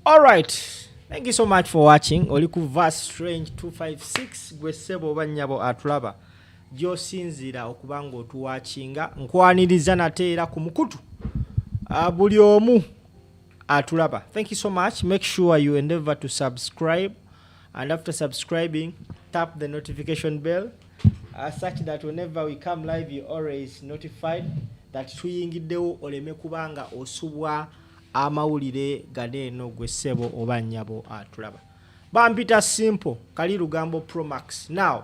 Alright, thank you so much for watching. Oliku verse strange 256 gwe ssebo oba nnyabo atulaba gy'osinzira okuba ng'otuwachinga nkwaniriza nate era ku mukutu buli omu atulaba. Thank you so much. Make sure you endeavor to subscribe, and after subscribing tap the notification bell such that whenever we come live you're always notified that tuyingiddewo oleme kubanga osubwa amawulire ganeeno gwe ssebo oba nnyabo atulaba. Bampita Simple Kali Lugambo Pro Max. Now,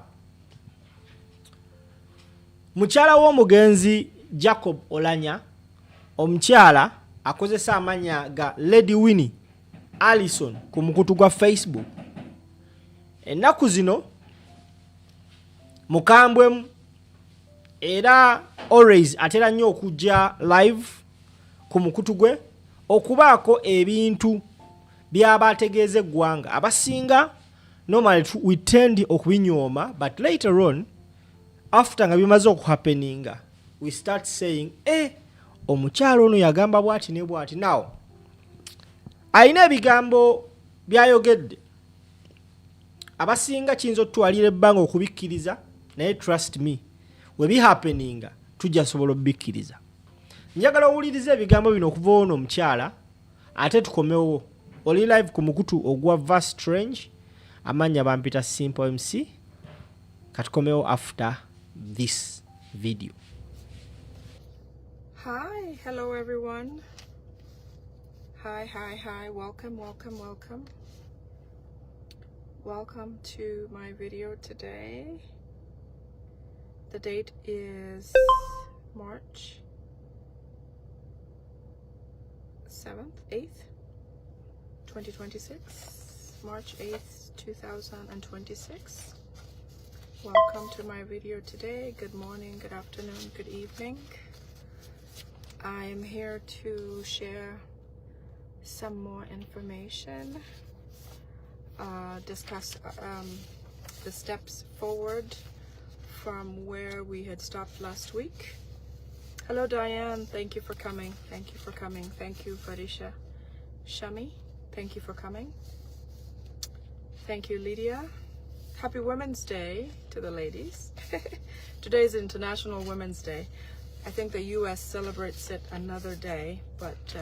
mukyala w'omugenzi Jacob Oulanyah, omukyala akozesa amanya ga Lady Winnie Allison ku mukutu gwa Facebook. Ennaku zino mukambwemu era always atera nnyo okujja live ku mukutu gwe okubaako ebintu by'abategeeza eggwanga. Abasinga normally we tend okubinyooma, but later on after nga bimaze okuhappeninga we start saying omukyalo ono yagamba bwati ne bwati. Now alina ebigambo byayogedde abasinga kiyinza otutwalira ebbanga okubikkiriza, naye trust me we bihappeninga tujja sobola obikkiriza. Njagala owuliriza ebigambo bino okuva ono omukyala ate tukomewo. Oli live ku mukutu ogwa verse strange, amanya Bampita Simple MC. Katukomewo after this video. Hi, hello everyone. Hi, welcome. Welcome to my video today. The date is March 8th, 2026. March 8th, 2026. Welcome to my video today. Good morning, good afternoon, good evening. I am here to share some more information, discuss the steps forward from where we had stopped last week. Hello Diane, thank you for coming. Thank you Farisha Shami, thank you for coming. Thank you Lydia. Happy Women's Day to the ladies. Today is International Women's Day. I think the US celebrates it another day, but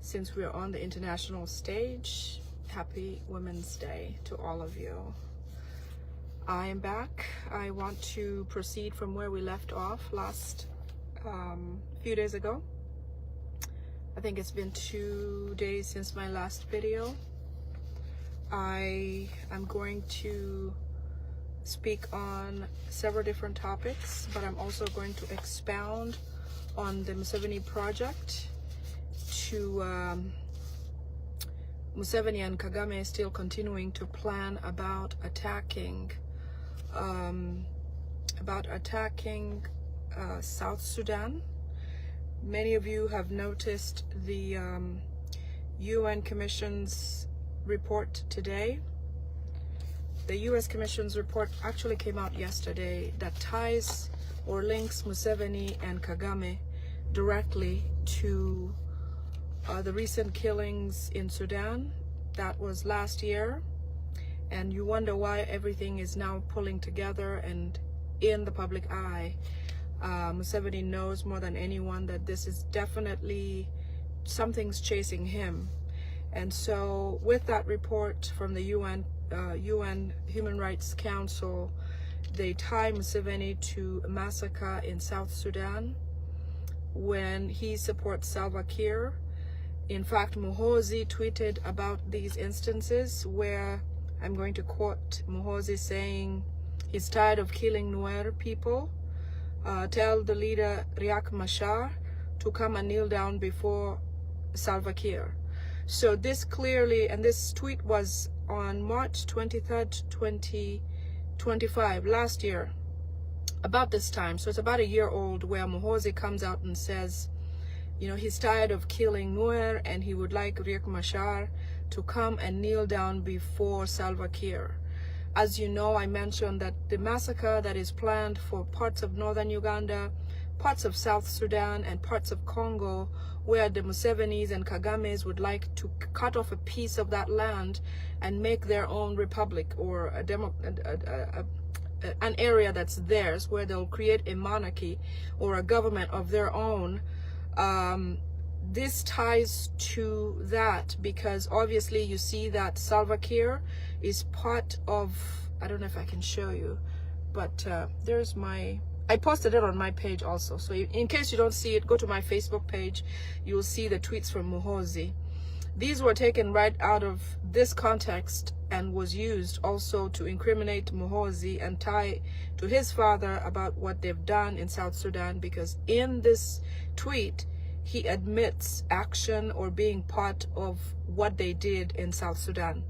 since we're on the international stage, happy Women's Day to all of you. I am back. I want to proceed from where we left off last few days ago. I think it's been 2 days since my last video. I am going to speak on several different topics, but I'm also going to expound on the Museveni project. Museveni and Kagame is still continuing to plan about attacking South Sudan. Many of you have noticed the UN Commission's report today. The US Commission's report actually came out yesterday that ties or links Museveni and Kagame directly to the recent killings in Sudan. That was last year, and you wonder why everything is now pulling together and in the public eye. Museveni knows more than anyone that this is definitely something's chasing him. And so with that report from the UN Human Rights Council, they tie Museveni to a massacre in South Sudan when he supports Salva Kiir. In fact, Muhoozi tweeted about these instances where, I'm going to quote Muhoozi saying, he's tired of killing Nuer people. Tell the leader Riek Machar to come and kneel down before Salva Kiir. So this clearly, and this tweet was on March 23rd, 2025, last year, about this time. So it's about a year old, where Muhoozi comes out and says, you know, he's tired of killing Nuer and he would like Riek Machar to come and kneel down before Salva Kiir. As you know, I mentioned that the massacre that is planned for parts of northern Uganda, parts of South Sudan and parts of Congo, where the Musevenis and Kagames would like to cut off a piece of that land and make their own republic, or an area that's theirs, where they'll create a monarchy or a government of their own. This ties to that, because obviously you see that Salva Kiir is part of, I don't know if I can show you, but there's I posted it on my page also. So in case you don't see it, go to my Facebook page. You'll see the tweets from Muhoozi. These were taken right out of this context and was used also to incriminate Muhoozi and tie to his father about what they've done in South Sudan, because in this tweet, he admits action or being part of what they did in South Sudan.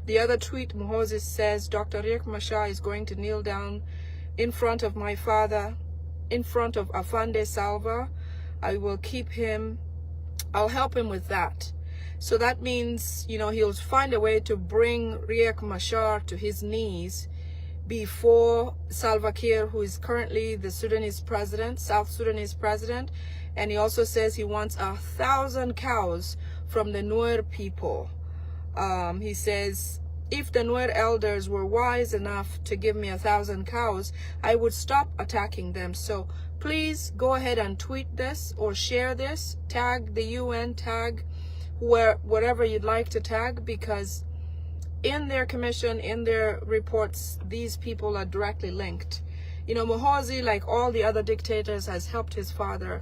The other tweet, Muhoozi says, Dr. Riek Machar is going to kneel down in front of my father, in front of Afande Salva. I will keep him, I'll help him with that. So that means, you know, he'll find a way to bring Riek Machar to his knees before Salva Kiir, who is currently the Sudanese president, South Sudanese president. And he also says he wants 1,000 cows from the Nuer people. He says, if the Nuer elders were wise enough to give me 1,000 cows, I would stop attacking them. So please go ahead and tweet this or share this, tag the UN, tag whatever you'd like to tag, because in their commission, in their reports, these people are directly linked. You know, Muhoozi, like all the other dictators, has helped his father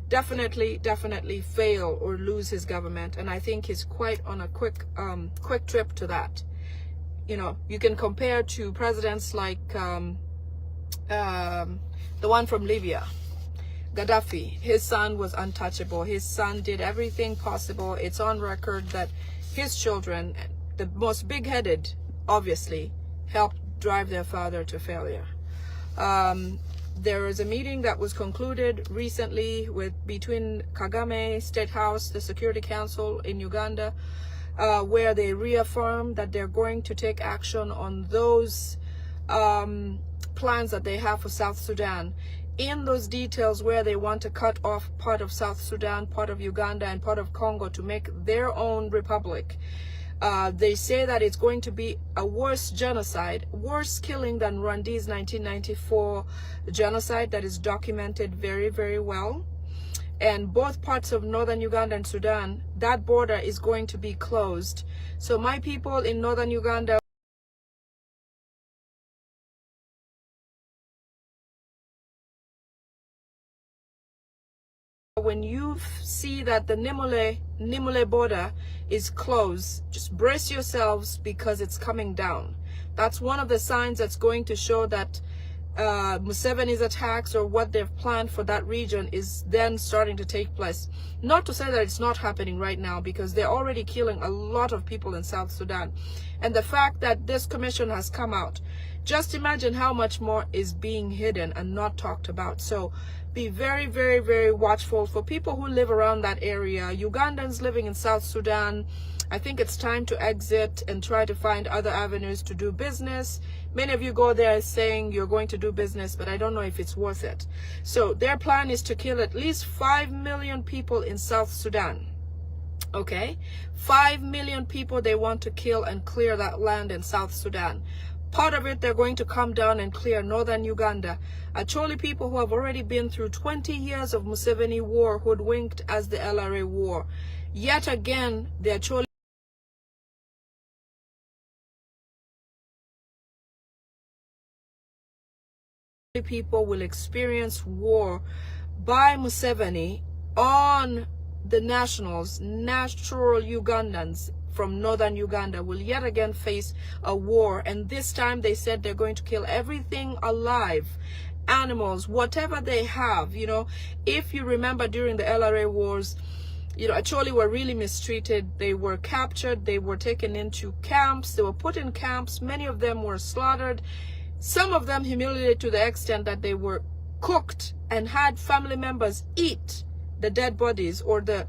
definitely fail or lose his government. And I think he's quite on a quick trip to that. You know, you can compare to presidents like the one from Libya, Gaddafi. His son was untouchable. His son did everything possible. It's on record that his children, the most big-headed, obviously, helped drive their father to failure. There was a meeting that was concluded recently between Kagame, State House, the Security Council in Uganda, where they reaffirmed that they're going to take action on those plans that they have for South Sudan. In those details, where they want to cut off part of South Sudan, part of Uganda, and part of Congo to make their own republic. They say that it's going to be a worse genocide, worse killing than Rwanda's 1994 genocide that is documented very, very well. And both parts of northern Uganda and Sudan, that border is going to be closed. So my people in northern Uganda, when you see that the Nimule border is closed, just brace yourselves, because it's coming down. That's one of the signs that's going to show that Museveni's attacks, or what they've planned for that region, is then starting to take place. Not to say that it's not happening right now, because they're already killing a lot of people in South Sudan. And the fact that this commission has come out, just imagine how much more is being hidden and not talked about. So be very, very, very watchful for people who live around that area. Ugandans living in South Sudan, I think it's time to exit and try to find other avenues to do business. Many of you go there saying you're going to do business, but I don't know if it's worth it. So their plan is to kill at least 5 million people in South Sudan. Okay? 5 million people they want to kill and clear that land in South Sudan. Part of it, they're going to come down and clear northern Uganda. Acholi people who have already been through 20 years of Museveni war, hoodwinked as the LRA war. Yet again, the Acholi people will experience war by Museveni on the nationals. Natural Ugandans from northern Uganda will yet again face a war, and this time they said they're going to kill everything alive, animals, whatever they have. You know, if you remember, during the LRA wars, you know, Acholi were really mistreated. They were captured, they were taken into camps, they were put in camps, many of them were slaughtered, some of them humiliated to the extent that they were cooked and had family members eat the dead bodies, or the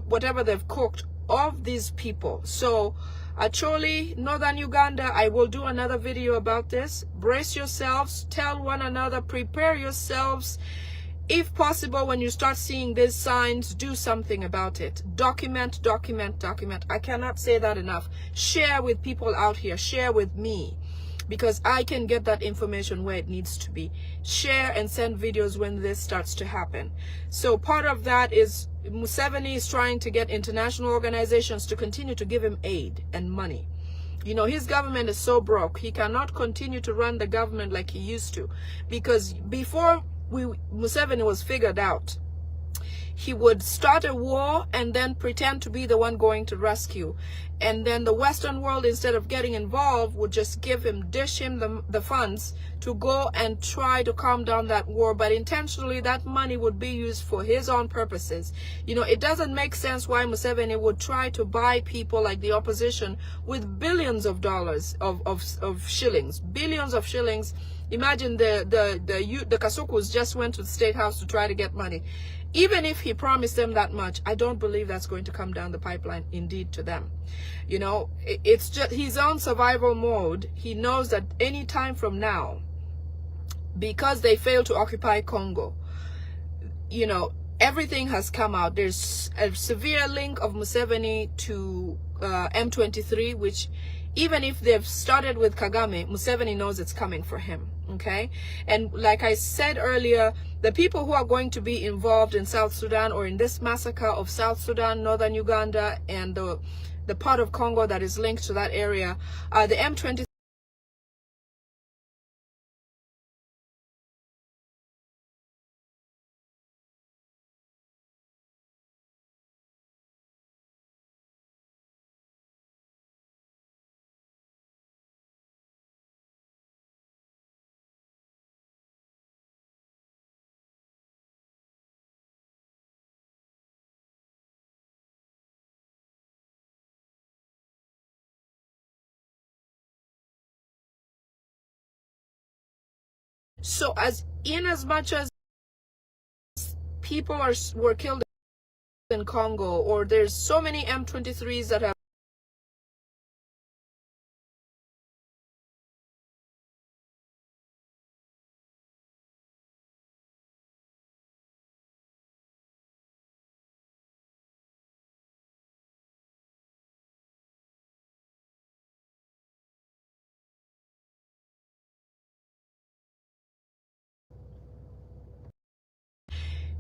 whatever they've cooked of these people. So Acholi, northern Uganda, I will do another video about this. Brace yourselves, tell one another, prepare yourselves. If possible, when you start seeing these signs, do something about it. Document, document, document. I cannot say that enough. Share with people out here. Share with me, because I can get that information where it needs to be. Share and send videos when this starts to happen. So part of that is Museveni is trying to get international organizations to continue to give him aid and money. You know, his government is so broke. He cannot continue to run the government like he used to, because before Museveni was figured out, he would start a war and then pretend to be the one going to rescue. And then the Western world, instead of getting involved, would just dish him the funds to go and try to calm down that war. But intentionally, that money would be used for his own purposes. You know, it doesn't make sense why Museveni would try to buy people like the opposition with billions of dollars of shillings, billions of shillings. Imagine the Kasukus just went to the State House to try to get money. Even if he promised them that much, I don't believe that's going to come down the pipeline indeed to them. You know, it's just his own survival mode. He knows that any time from now, because they failed to occupy Congo, you know, everything has come out. There's a severe link of Museveni to M23, which even if they've started with Kagame, Museveni knows it's coming for him. Okay, and like I said earlier, the people who are going to be involved in South Sudan, or in this massacre of South Sudan, northern Uganda, and the part of Congo that is linked to that area, are the M23. So as much as people were killed in Congo, or there's so many M23s that have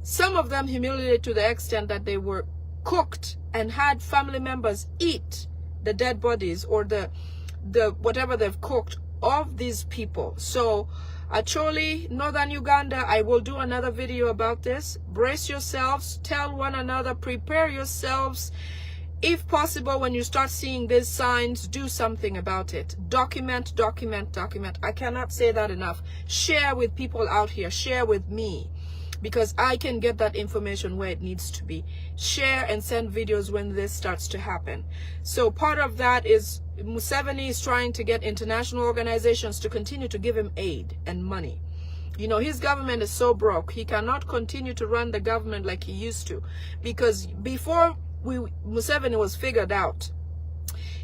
some of them humiliated to the extent that they were cooked and had family members eat the dead bodies, or the whatever they've cooked of these people. So actually, northern Uganda, I will do another video about this. Brace yourselves, tell one another, prepare yourselves. If possible, when you start seeing these signs, do something about it. Document, document, document. I cannot say that enough. Share with people out here. Share with me, because I can get that information where it needs to be. Share and send videos when this starts to happen. So part of that is Museveni is trying to get international organizations to continue to give him aid and money. You know, his government is so broke. He cannot continue to run the government like he used to, because before Museveni was figured out,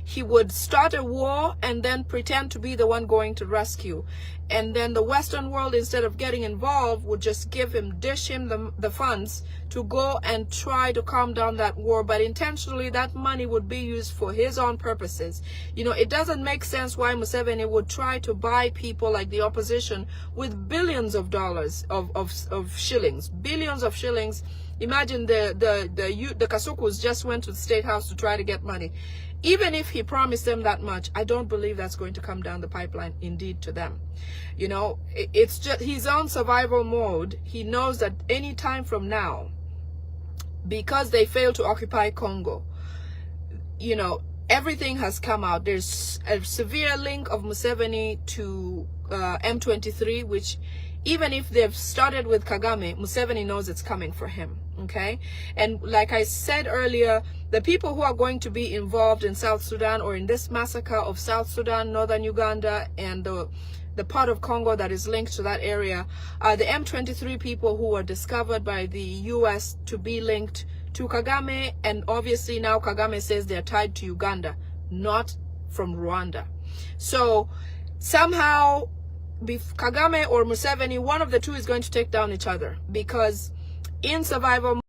he would start a war and then pretend to be the one going to rescue. And then the Western world, instead of getting involved, would just dish him the funds to go and try to calm down that war. But intentionally, that money would be used for his own purposes. You know, it doesn't make sense why Museveni would try to buy people like the opposition with billions of dollars of shillings, billions of shillings. Imagine the Kasukus just went to the State House to try to get money. Even if he promised them that much, I don't believe that's going to come down the pipeline indeed to them. You know, it's just his own survival mode. He knows that any time from now, because they failed to occupy Congo, you know, everything has come out. There's a severe link of Museveni to M23, which even if they've started with Kagame, Museveni knows it's coming for him. Okay, and like I said earlier, the people who are going to be involved in South Sudan, or in this massacre of South Sudan, northern Uganda, and the part of Congo that is linked to that area, are the M23 people who were discovered by the US to be linked to Kagame. And obviously now Kagame says they're tied to Uganda, not from Rwanda. So somehow Kagame or Museveni, one of the two is going to take down each other, because in survival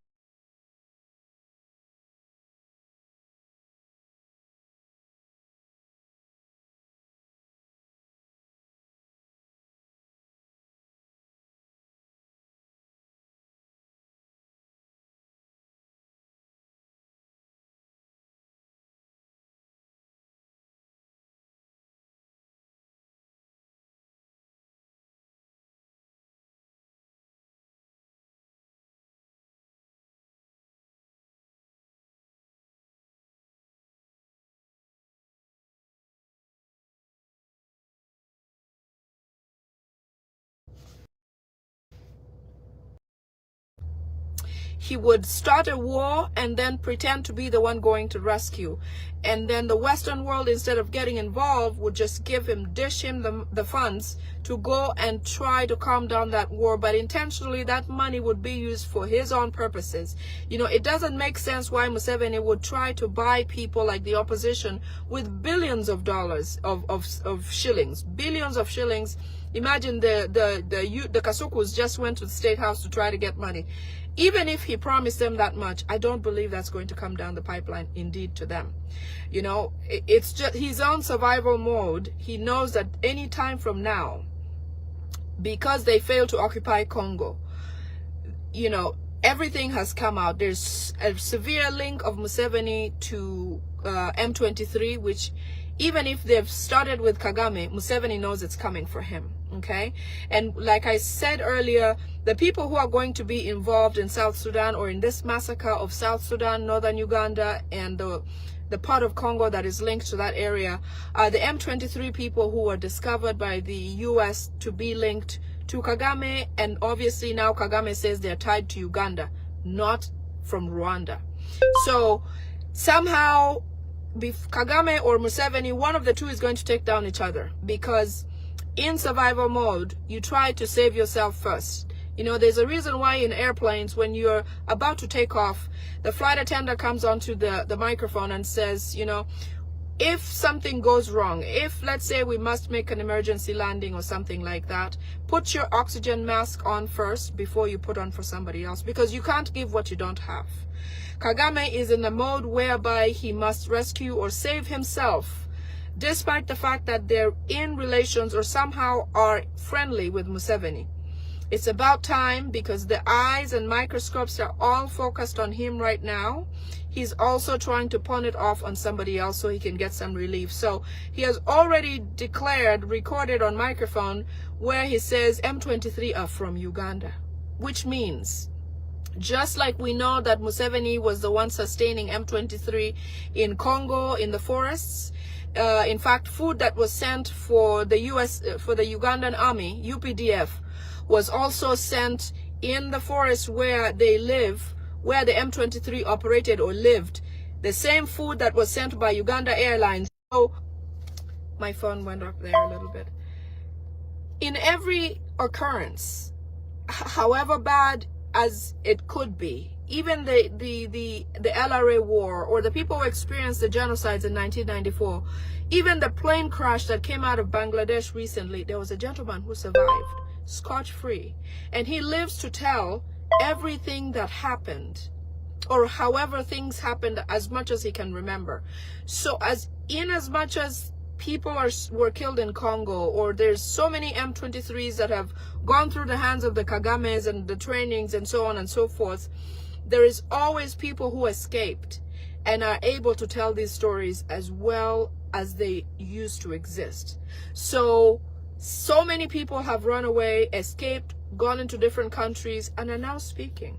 he would start a war and then pretend to be the one going to rescue. And then the Western world, instead of getting involved, would just dish him the funds to go and try to calm down that war. But intentionally, that money would be used for his own purposes. You know, it doesn't make sense why Museveni would try to buy people like the opposition with billions of dollars of shillings, billions of shillings. Imagine the Kasukus just went to the State House to try to get money. Even if he promised them that much, I don't believe that's going to come down the pipeline, indeed, to them. You know, it's just his own survival mode. He knows that any time from now, because they failed to occupy Congo, you know, everything has come out. There's a severe link of Museveni to M23, which even if they've started with Kagame, Museveni knows it's coming for him, okay? And like I said earlier, the people who are going to be involved in South Sudan, or in this massacre of South Sudan, northern Uganda, and the part of Congo that is linked to that area, are the M23 people who were discovered by the US to be linked to Kagame. And obviously now Kagame says they're tied to Uganda, not from Rwanda. So somehow, Kagame or Museveni, one of the two is going to take down each other, because in survival mode, you try to save yourself first. You know, there's a reason why in airplanes, when you're about to take off, the flight attendant comes onto the microphone and says, you know, if something goes wrong, if let's say we must make an emergency landing or something like that, put your oxygen mask on first before you put on for somebody else, because you can't give what you don't have. Kagame is in a mode whereby he must rescue or save himself, despite the fact that they're in relations or somehow are friendly with Museveni. It's about time, because the eyes and microscopes are all focused on him right now. He's also trying to pawn it off on somebody else so he can get some relief. So he has already recorded on microphone, where he says M23 are from Uganda, which means, just like we know that Museveni was the one sustaining M23 in Congo, in the forests. In fact, food that was sent for the Ugandan army, UPDF, was also sent in the forest where they live, where the M23 operated or lived. The same food that was sent by Uganda Airlines. So my phone went up there a little bit. In every occurrence, however bad as it could be, even the LRA war, or the people who experienced the genocides in 1994, even the plane crash that came out of Bangladesh recently, there was a gentleman who survived scotch-free, and he lives to tell everything that happened, or however things happened, as much as he can remember. So as much as people were killed in Congo, or there's so many M23s that have gone through the hands of the Kagames and the trainings and so on and so forth, there is always people who escaped and are able to tell these stories as well as they used to exist. So many people have run away, escaped, gone into different countries, and are now speaking.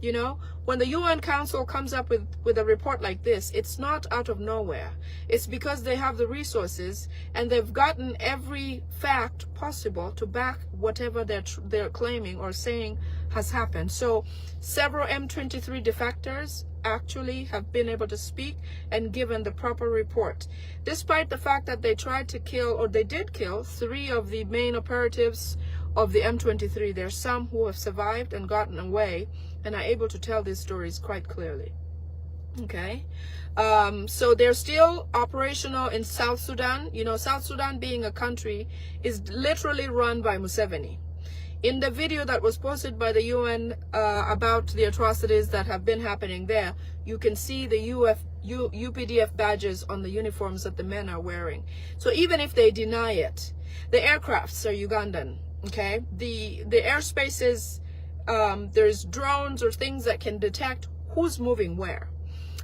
You know, when the UN Council comes up with a report like this, it's not out of nowhere. It's because they have the resources, and they've gotten every fact possible to back whatever they're claiming or saying has happened. So several M23 defectors actually have been able to speak and given the proper report, despite the fact that they tried to kill, or they did kill, 3 of the main operatives of the M23. There's some who have survived and gotten away and are able to tell these stories quite clearly. Okay. So they're still operational in South Sudan. You know, South Sudan being a country is literally run by Museveni. In the video that was posted by the UN about the atrocities that have been happening there, you can see the UPDF badges on the uniforms that the men are wearing. So even if they deny it, the aircrafts are Ugandan. Okay, the airspaces, there's drones or things that can detect who's moving where.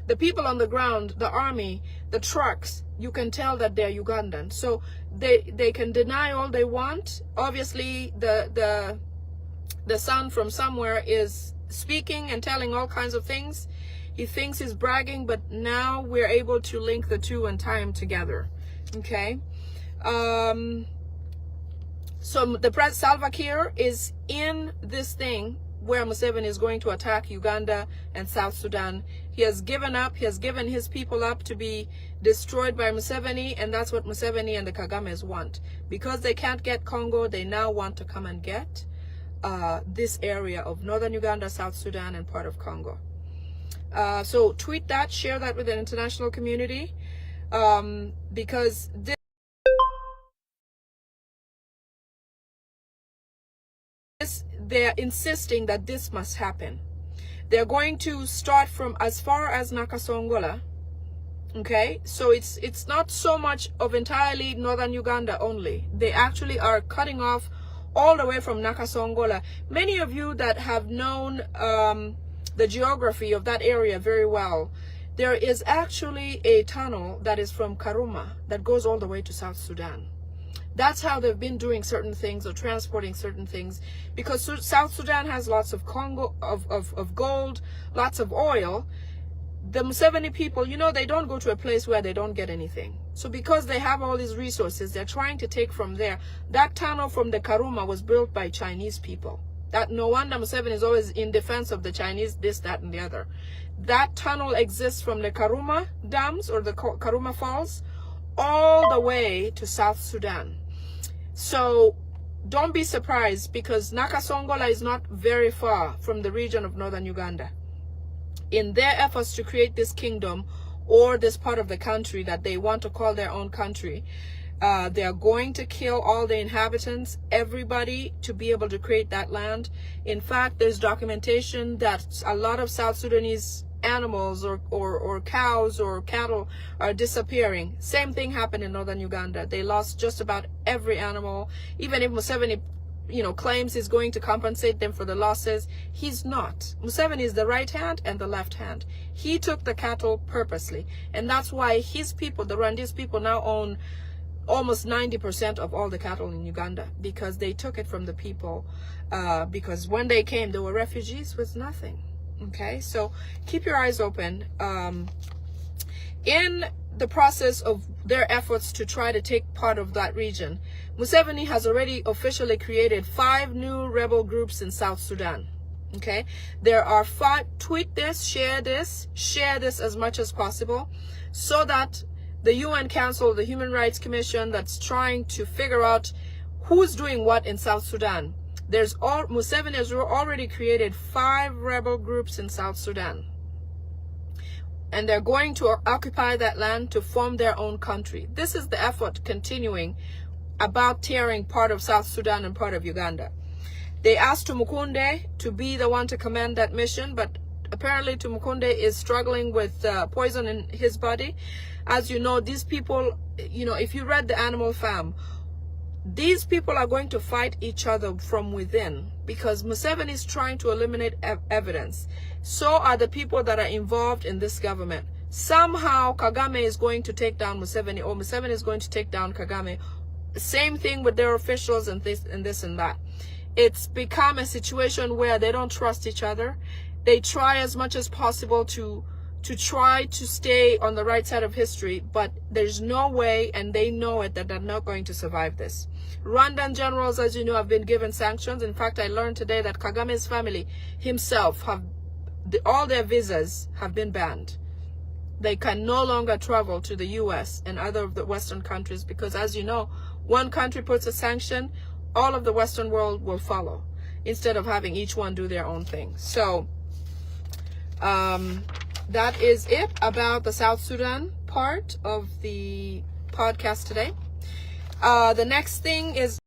The people on the ground, the army, the trucks, you can tell that they're Ugandan. So they can deny all they want. Obviously, the son from somewhere is speaking and telling all kinds of things. He thinks he's bragging, but now we're able to link the two and tie them together. Okay. So the President Salva Kiir is in this thing where Museveni is going to attack Uganda and South Sudan. He has given up. He has given his people up to be destroyed by Museveni, and that's what Museveni and the Kagames want. Because they can't get Congo, they now want to come and get this area of northern Uganda, South Sudan, and part of Congo. So tweet that, share that with the international community, because they're insisting that this must happen. They're going to start from as far as Nakasongola. Okay, so it's not so much of entirely northern Uganda only. They actually are cutting off all the way from Nakasongola. Many of you that have known the geography of that area very well, there is actually a tunnel that is from Karuma that goes all the way to South Sudan. That's how they've been doing certain things or transporting certain things, because South Sudan has lots of of gold, lots of oil. The Museveni people, you know, they don't go to a place where they don't get anything. So because they have all these resources, they're trying to take from there. That tunnel from the Karuma was built by Chinese people. That no wonder Museveni is always in defense of the Chinese, this, that, and the other. That tunnel exists from the Karuma dams or the Karuma Falls all the way to South Sudan. So don't be surprised, because Nakasongola is not very far from the region of northern Uganda. In their efforts to create this kingdom or this part of the country that they want to call their own country, they are going to kill all the inhabitants, everybody, to be able to create that land. In fact, there's documentation that a lot of South Sudanese animals or cows or cattle are disappearing. Same thing happened in northern Uganda. They lost just about every animal. Even if Museveni, you know, claims he's going to compensate them for the losses, he's not. Museveni is the right hand and the left hand. He took the cattle purposely, and that's why his people, the Rwandese people, now own almost 90% of all the cattle in Uganda, because they took it from the people, because when they came, they were refugees with nothing. Okay, so keep your eyes open. In the process of their efforts to try to take part of that region, Museveni has already officially created 5 new rebel groups in South Sudan. Okay, there are 5. Tweet this, share this as much as possible, so that the UN Council, the Human Rights Commission that's trying to figure out who's doing what in South Sudan, Museveni has already created 5 rebel groups in South Sudan. And they're going to occupy that land to form their own country. This is the effort continuing about tearing part of South Sudan and part of Uganda. They asked Tumukunde to be the one to command that mission, but apparently Tumukunde is struggling with poison in his body. As you know, these people, you know, if you read the Animal Farm, these people are going to fight each other from within, because Museveni is trying to eliminate evidence. So are the people that are involved in this government. Somehow Kagame is going to take down Museveni, or Museveni is going to take down Kagame. Same thing with their officials and this and that. It's become a situation where they don't trust each other. They try as much as possible to try to stay on the right side of history, but there's no way, and they know it, that they're not going to survive this. Rwandan generals, as you know, have been given sanctions. In fact, I learned today that Kagame's family himself all their visas have been banned. They can no longer travel to the US and other of the Western countries, because, as you know, one country puts a sanction, all of the Western world will follow, instead of having each one do their own thing. So that is it about the South Sudan part of the podcast today. The next thing is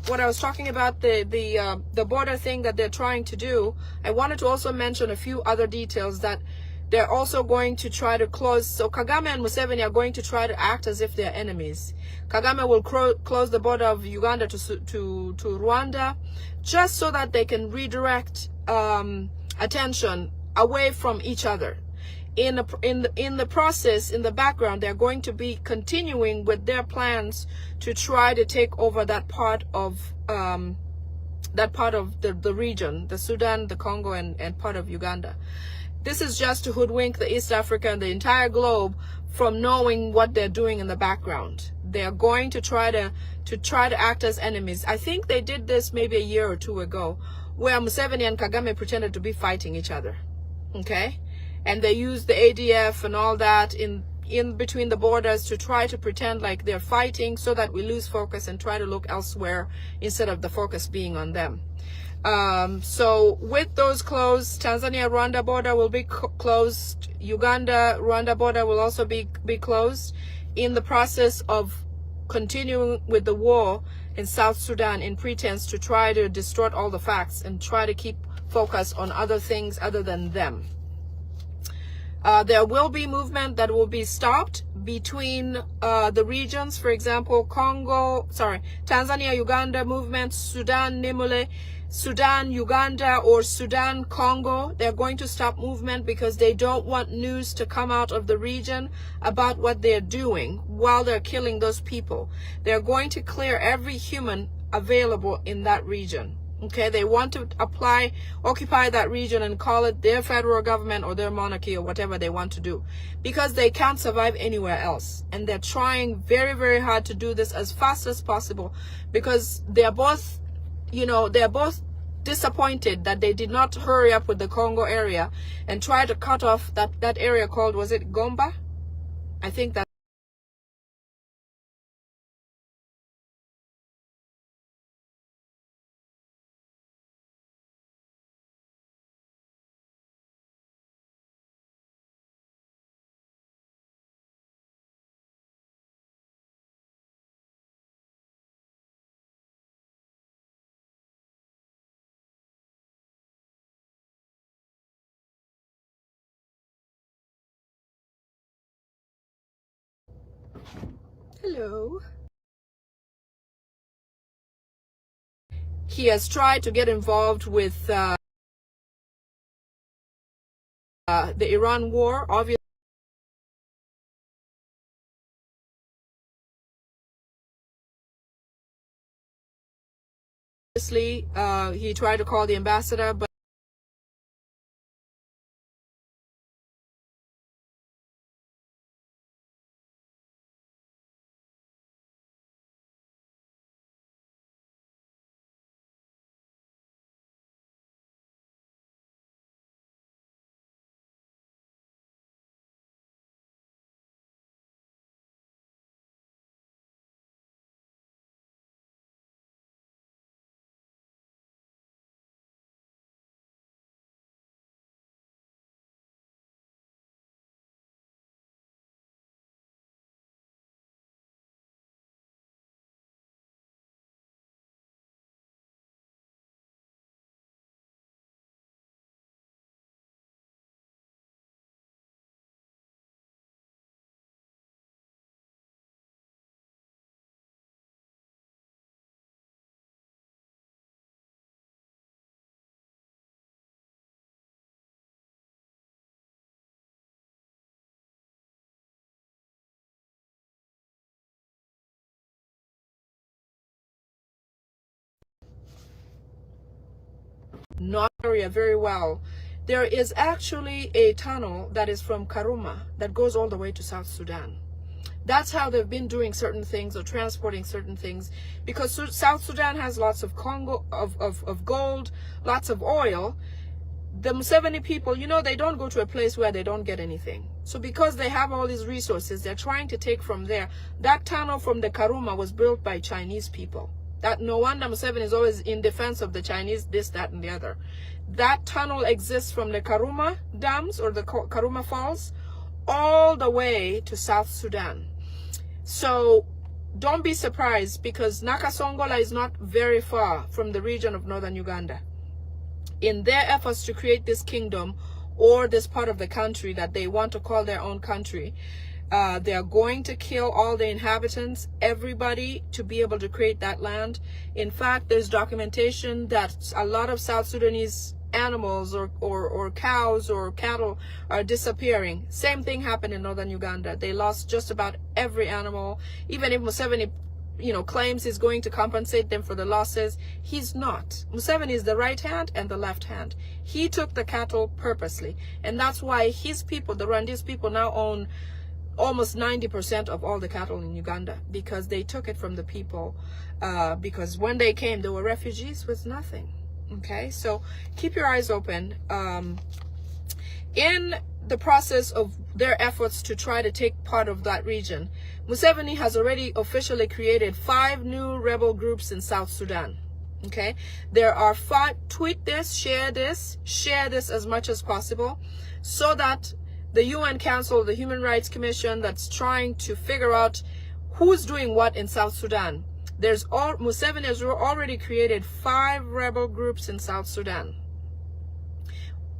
what I was talking about, the border thing that they're trying to do. I wanted to also mention a few other details that they're also going to try to close. So Kagame and Museveni are going to try to act as if they're enemies. Kagame will close the border of Uganda to Rwanda, just so that they can redirect attention away from each other. In the process, in the background, they're going to be continuing with their plans to try to take over that part of the region, the Sudan, the Congo, and part of Uganda. This is just to hoodwink the East Africa and the entire globe from knowing what they're doing in the background. They're going to try to act as enemies. I think they did this maybe a year or two ago, where Museveni and Kagame pretended to be fighting each other. Okay? And they used the ADF and all that in between the borders to try to pretend like they're fighting, so that we lose focus and try to look elsewhere instead of the focus being on them. So with those closed, Tanzania-Rwanda border will be closed. Uganda-Rwanda border will also be closed, in the process of continuing with the war in South Sudan in pretense to try to distort all the facts and try to keep focus on other things other than them. There will be movement that will be stopped between the regions. For example, Tanzania, Uganda movement, Sudan, Nimule, Sudan, Uganda, or Sudan, Congo. They're going to stop movement because they don't want news to come out of the region about what they're doing while they're killing those people. They're going to clear every human available in that region. Okay, they want to occupy that region and call it their federal government or their monarchy or whatever they want to do, because they can't survive anywhere else. And they're trying very, very hard to do this as fast as possible, because they're both disappointed that they did not hurry up with the Congo area and try to cut off that area called, was it Gomba? I think that. Hello. He has tried to get involved with the Iran war, obviously. He tried to call the ambassador, but not area very well. There is actually a tunnel that is from Karuma that goes all the way to South Sudan. That's how they've been doing certain things or transporting certain things, because South Sudan has lots of gold, lots of oil. The Museveni people, they don't go to a place where they don't get anything. So because they have all these resources, they're trying to take from there. That tunnel from the Karuma was built by Chinese people. That no wonder Museveni is always in defense of the Chinese, this, that, and the other. That tunnel exists from the Karuma dams or the Karuma Falls all the way to South Sudan. So don't be surprised, because Nakasongola is not very far from the region of northern Uganda. In their efforts to create this kingdom or this part of the country that they want to call their own country, they are going to kill all the inhabitants, everybody, to be able to create that land. In fact, there's documentation that a lot of South Sudanese animals or cows or cattle are disappearing. Same thing happened in northern Uganda. They lost just about every animal. Even if Museveni, claims he's going to compensate them for the losses, he's not. Museveni is the right hand and the left hand. He took the cattle purposely, and that's why his people, the Rwandese people, now own almost 90% of all the cattle in Uganda, because they took it from the people, because when they came, they were refugees with nothing. Okay, so keep your eyes open. In the process of their efforts to try to take part of that region, Museveni has already officially created 5 new rebel groups in South Sudan. Okay, there are 5. Tweet this, share this as much as possible, so that the UN Council, the Human Rights Commission that's trying to figure out who's doing what in South Sudan, Museveni has already created 5 rebel groups in South Sudan.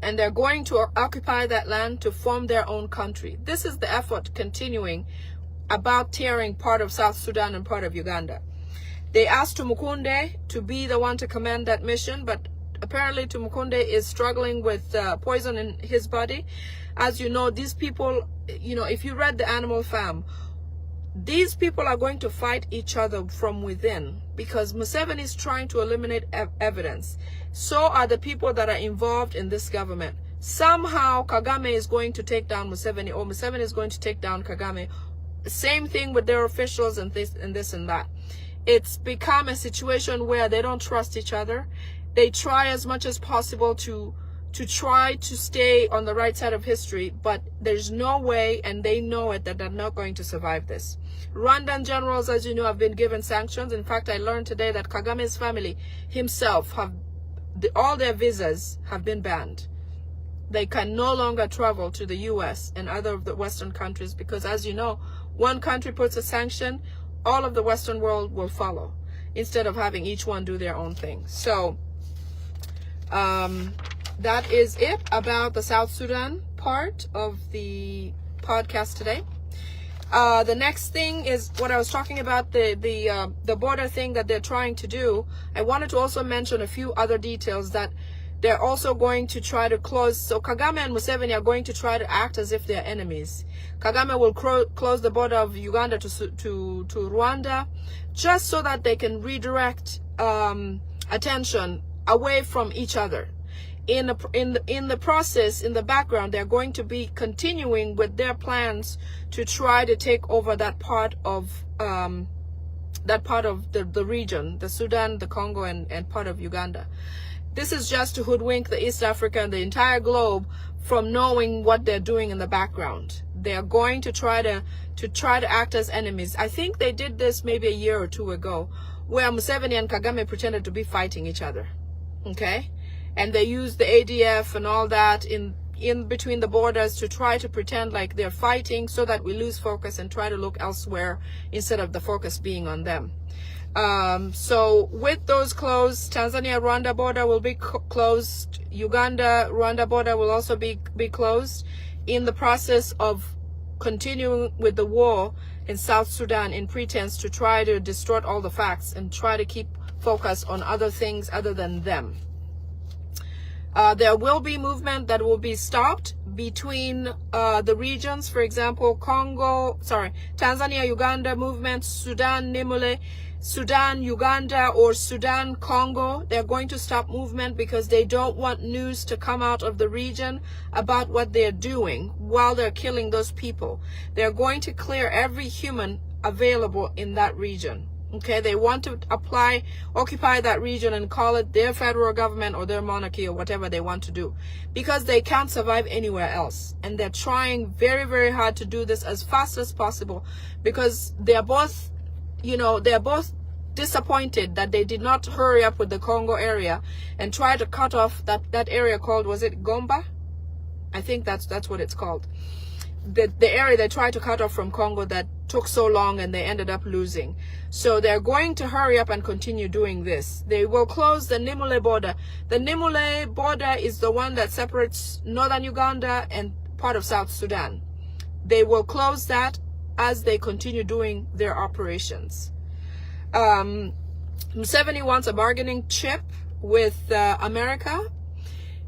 And they're going to occupy that land to form their own country. This is the effort continuing about tearing part of South Sudan and part of Uganda. They asked Tumukunde to be the one to command that mission, but apparently Tumukunde is struggling with poison in his body. As you know, these people, if you read the Animal Farm, these people are going to fight each other from within, because Museveni is trying to eliminate evidence. So are the people that are involved in this government. Somehow Kagame is going to take down Museveni, or Museveni is going to take down Kagame. Same thing with their officials and this and that. It's become a situation where they don't trust each other. They try as much as possible to try to stay on the right side of history, but there's no way, and they know it, that they're not going to survive this. Rwandan generals, as you know, have been given sanctions. In fact, I learned today that Kagame's family himself all their visas have been banned. They can no longer travel to the US and other of the Western countries, because, as you know, one country puts a sanction, all of the Western world will follow, instead of having each one do their own thing. So that is it about the South Sudan part of the podcast today. The next thing is what I was talking about, the border thing that they're trying to do. I wanted to also mention a few other details that they're also going to try to close. So Kagame and Museveni are going to try to act as if they're enemies. Kagame will close the border of Uganda to Rwanda, just so that they can redirect attention away from each other. In the process, in the background, they're going to be continuing with their plans to try to take over that part of the region, the Sudan, the Congo, and part of Uganda. This is just to hoodwink the East Africa and the entire globe from knowing what they're doing in the background. They are going to try to act as enemies. I think they did this maybe a year or two ago, where Museveni and Kagame pretended to be fighting each other. Okay? And they used the ADF and all that in between the borders to try to pretend like they're fighting, so that we lose focus and try to look elsewhere instead of the focus being on them. So with those closed, Tanzania-Rwanda border will be closed. Uganda-Rwanda border will also be closed, in the process of continuing with the war in South Sudan, in pretense to try to distort all the facts and try to keep focus on other things other than them. There will be movement that will be stopped between the regions. For example, Tanzania, Uganda movement, Sudan, Nimule, Sudan, Uganda, or Sudan, Congo. They're going to stop movement because they don't want news to come out of the region about what they're doing while they're killing those people. They're going to clear every human available in that region. Okay, they want to occupy that region and call it their federal government or their monarchy or whatever they want to do, because they can't survive anywhere else. And they're trying very, very hard to do this as fast as possible, because they're both disappointed that they did not hurry up with the Congo area and try to cut off that area called, was it Gomba? I think that's what it's called. The area they tried to cut off from Congo that took so long and they ended up losing. So they're going to hurry up and continue doing this. They will close the Nimule border. The Nimule border is the one that separates northern Uganda and part of South Sudan. They will close that as they continue doing their operations. Museveni wants a bargaining chip with America.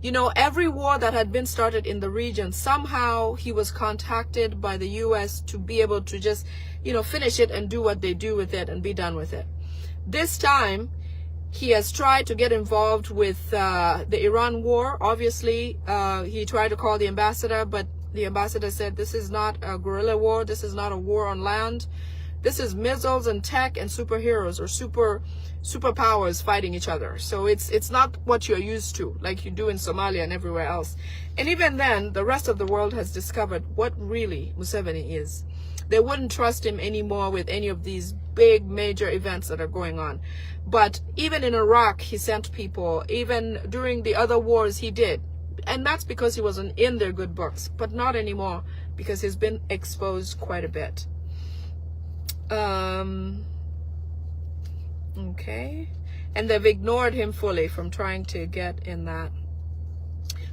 You know, every war that had been started in the region, somehow he was contacted by the U.S. to be able to just, you know, finish it and do what they do with it and be done with it. This time, he has tried to get involved with the Iran war. Obviously, he tried to call the ambassador, but the ambassador said, this is not a guerrilla war. This is not a war on land. This is missiles and tech and superheroes or superpowers fighting each other. So it's not what you're used to, like you do in Somalia and everywhere else. And even then, the rest of the world has discovered what really Museveni is. They wouldn't trust him anymore with any of these big major events that are going on. But even in Iraq, he sent people. Even during the other wars, he did. And that's because he wasn't in their good books, but not anymore because he's been exposed quite a bit. Okay, and they've ignored him fully from trying to get in that.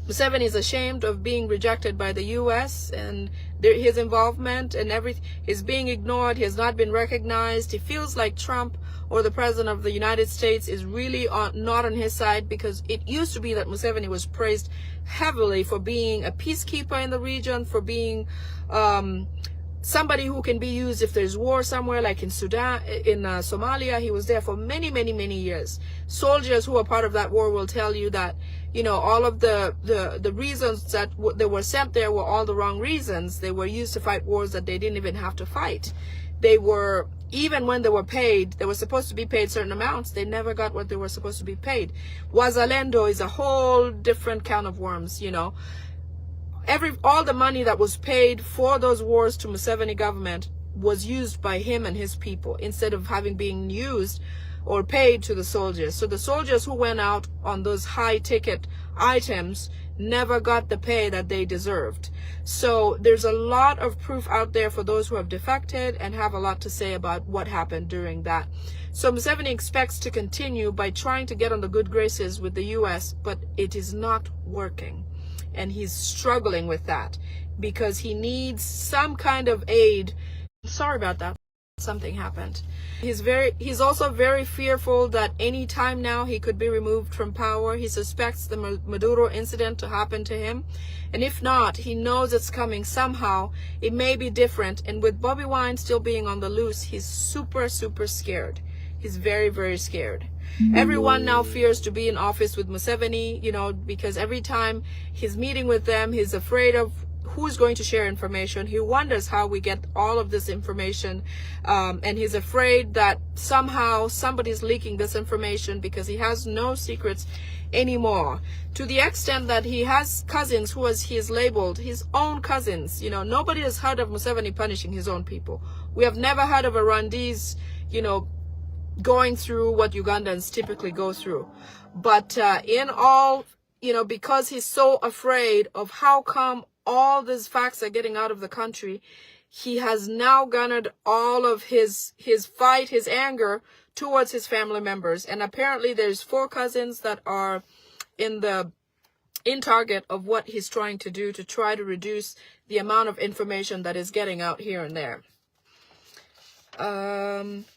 Museveni is ashamed of being rejected by the U.S. and his involvement and everything is being ignored. He has not been recognized. He feels like Trump or the president of the United States is really not on his side, because it used to be that Museveni was praised heavily for being a peacekeeper in the region, for being somebody who can be used if there's war somewhere, like in Sudan, in Somalia. He was there for many, many, many years. Soldiers who are part of that war will tell you that, you know, all of the reasons that they were sent there were all the wrong reasons. They were used to fight wars that they didn't even have to fight. They were, even when they were paid, they were supposed to be paid certain amounts. They never got what they were supposed to be paid. Wazalendo is a whole different can of worms, you know. All the money that was paid for those wars to Museveni government was used by him and his people instead of being used or paid to the soldiers. So the soldiers who went out on those high ticket items never got the pay that they deserved. So there's a lot of proof out there for those who have defected and have a lot to say about what happened during that. So Museveni expects to continue by trying to get on the good graces with the U.S., but it is not working. And he's struggling with that because he needs some kind of aid. Sorry about that. Something happened. He's also very fearful that any time now he could be removed from power. He suspects the Maduro incident to happen to him. And if not, he knows it's coming somehow. It may be different. And with Bobby Wine still being on the loose, he's super, super scared. He's very, very scared. Everyone now fears to be in office with Museveni, you know, because every time he's meeting with them, he's afraid of who's going to share information. He wonders how we get all of this information. And he's afraid that somehow somebody's leaking this information because he has no secrets anymore. To the extent that he has cousins who he has labeled his own cousins. You know, nobody has heard of Museveni punishing his own people. We have never heard of Rwandese, you know, going through what Ugandans typically go through. But in all, you know, because he's so afraid of how come all these facts are getting out of the country, he has now garnered all of his fight, his anger towards his family members. And apparently there's 4 cousins that are in target of what he's trying to do to try to reduce the amount of information that is getting out here and there.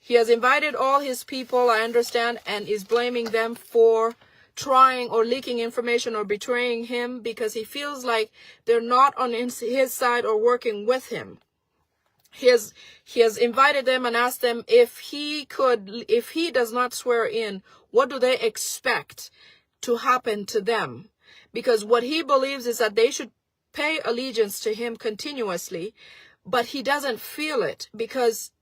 He has invited all his people, I understand, and is blaming them for trying or leaking information or betraying him because he feels like they're not on his side or working with him. He has invited them and asked them if he does not swear in, what do they expect to happen to them? Because what he believes is that they should pay allegiance to him continuously, but he doesn't feel it because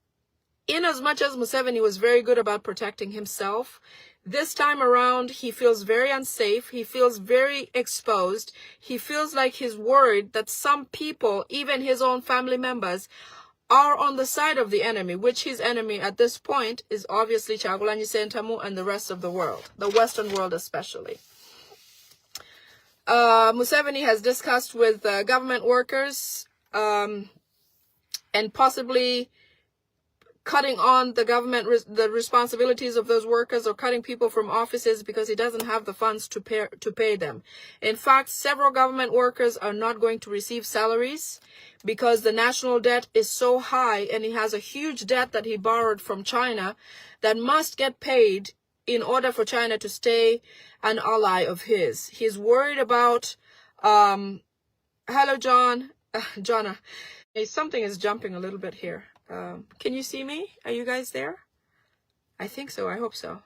in as much as Museveni was very good about protecting himself, this time around, he feels very unsafe. He feels very exposed. He feels like he's worried that some people, even his own family members, are on the side of the enemy, which his enemy at this point is obviously Kyagulanyi Ssentamu and the rest of the world, the Western world especially. Museveni has discussed with government workers and possibly cutting on the government the responsibilities of those workers, or cutting people from offices because he doesn't have the funds to pay them. In fact, several government workers are not going to receive salaries because the national debt is so high, and he has a huge debt that he borrowed from China that must get paid in order for China to stay an ally of his. He's worried about hello John. Jonna, something is jumping a little bit here. Can you see me? Are you guys there? I think so. I hope so.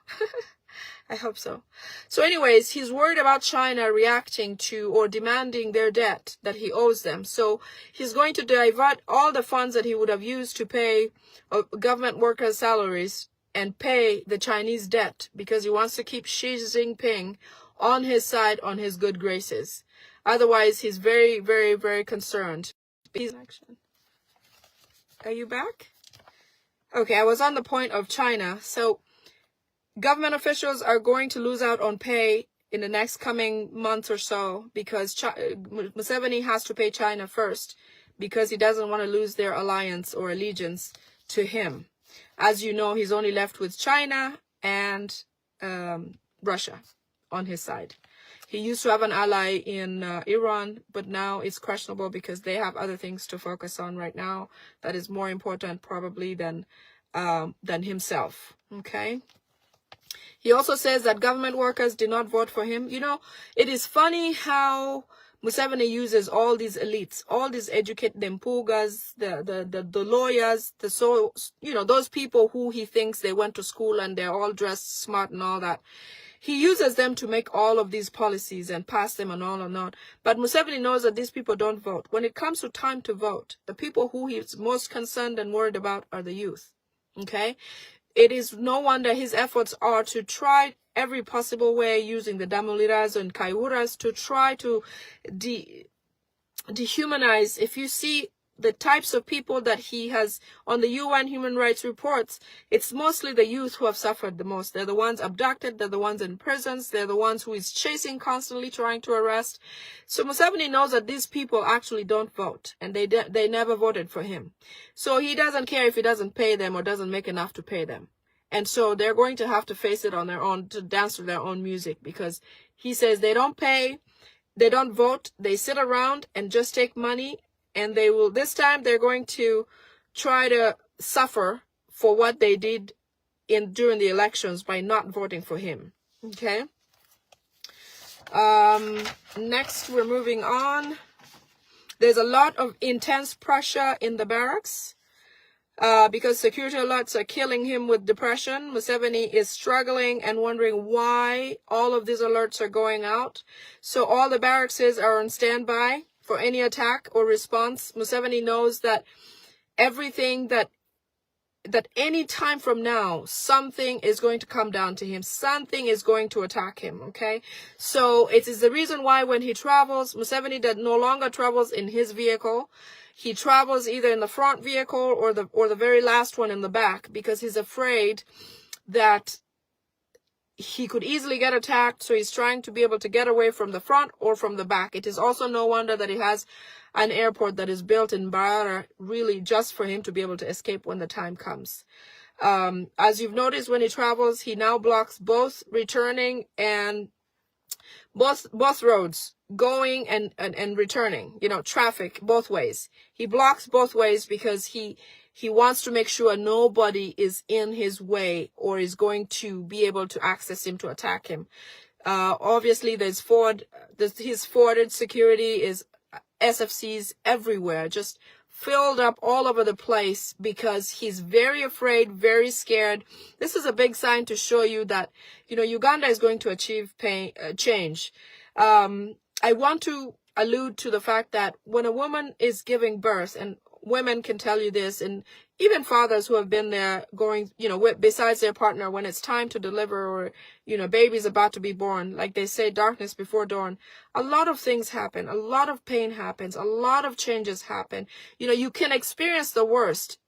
I hope so. So anyways, he's worried about China reacting to or demanding their debt that he owes them. So he's going to divert all the funds that he would have used to pay government workers' salaries and pay the Chinese debt, because he wants to keep Xi Jinping on his side, on his good graces. Otherwise, he's very, very, very concerned. Are you back? Okay, I was on the point of China. So government officials are going to lose out on pay in the next coming months or so, because Museveni has to pay China first, because he doesn't want to lose their alliance or allegiance to him. As you know, he's only left with China and Russia on his side. He used to have an ally in Iran, but now it's questionable because they have other things to focus on right now that is more important probably than himself. Okay. He also says that government workers did not vote for him. You know, it is funny how Museveni uses all these elites, all these educated Mpugas, the lawyers, those people who he thinks they went to school and they're all dressed smart and all that. He uses them to make all of these policies and pass them and all and on. But Museveni knows that these people don't vote. When it comes to time to vote, the people who he's most concerned and worried about are the youth. Okay? It is no wonder his efforts are to try every possible way, using the Damuliras and Kaihuras, to try to dehumanize. If you see the types of people that he has on the UN human rights reports, it's mostly the youth who have suffered the most. They're the ones abducted, they're the ones in prisons, they're the ones who he's chasing, constantly trying to arrest. So Museveni knows that these people actually don't vote, and they never voted for him. So he doesn't care if he doesn't pay them or doesn't make enough to pay them. And so they're going to have to face it on their own, to dance to their own music, because he says they don't pay, they don't vote, they sit around and just take money, and they will, this time they're going to try to suffer for what they did during the elections by not voting for him. Okay. Next, we're moving on. There's a lot of intense pressure in the barracks. Because security alerts are killing him with depression. Museveni is struggling and wondering why all of these alerts are going out. So all the barracks are on standby for any attack or response. Museveni knows that everything that any time from now, something is going to come down to him. Something is going to attack him, okay? So it is the reason why when he travels, Museveni no longer travels in his vehicle. He travels either in the front vehicle or the very last one in the back, because he's afraid that he could easily get attacked. So he's trying to be able to get away from the front or from the back. It is also no wonder that he has an airport that is built in Barara, really just for him to be able to escape when the time comes. As you've noticed, when he travels, he now blocks both returning and both roads, going and returning, traffic both ways. He blocks both ways because he wants to make sure nobody is in his way or is going to be able to access him to attack him. Obviously, his forwarded security is SFCs everywhere, just filled up all over the place, because he's very afraid, very scared. This is a big sign to show you that, Uganda is going to achieve change. I want to allude to the fact that when a woman is giving birth, and women can tell you this, and even fathers who have been there going, besides their partner, when it's time to deliver or, baby's about to be born, like they say, darkness before dawn, a lot of things happen. A lot of pain happens. A lot of changes happen. You can experience the worst,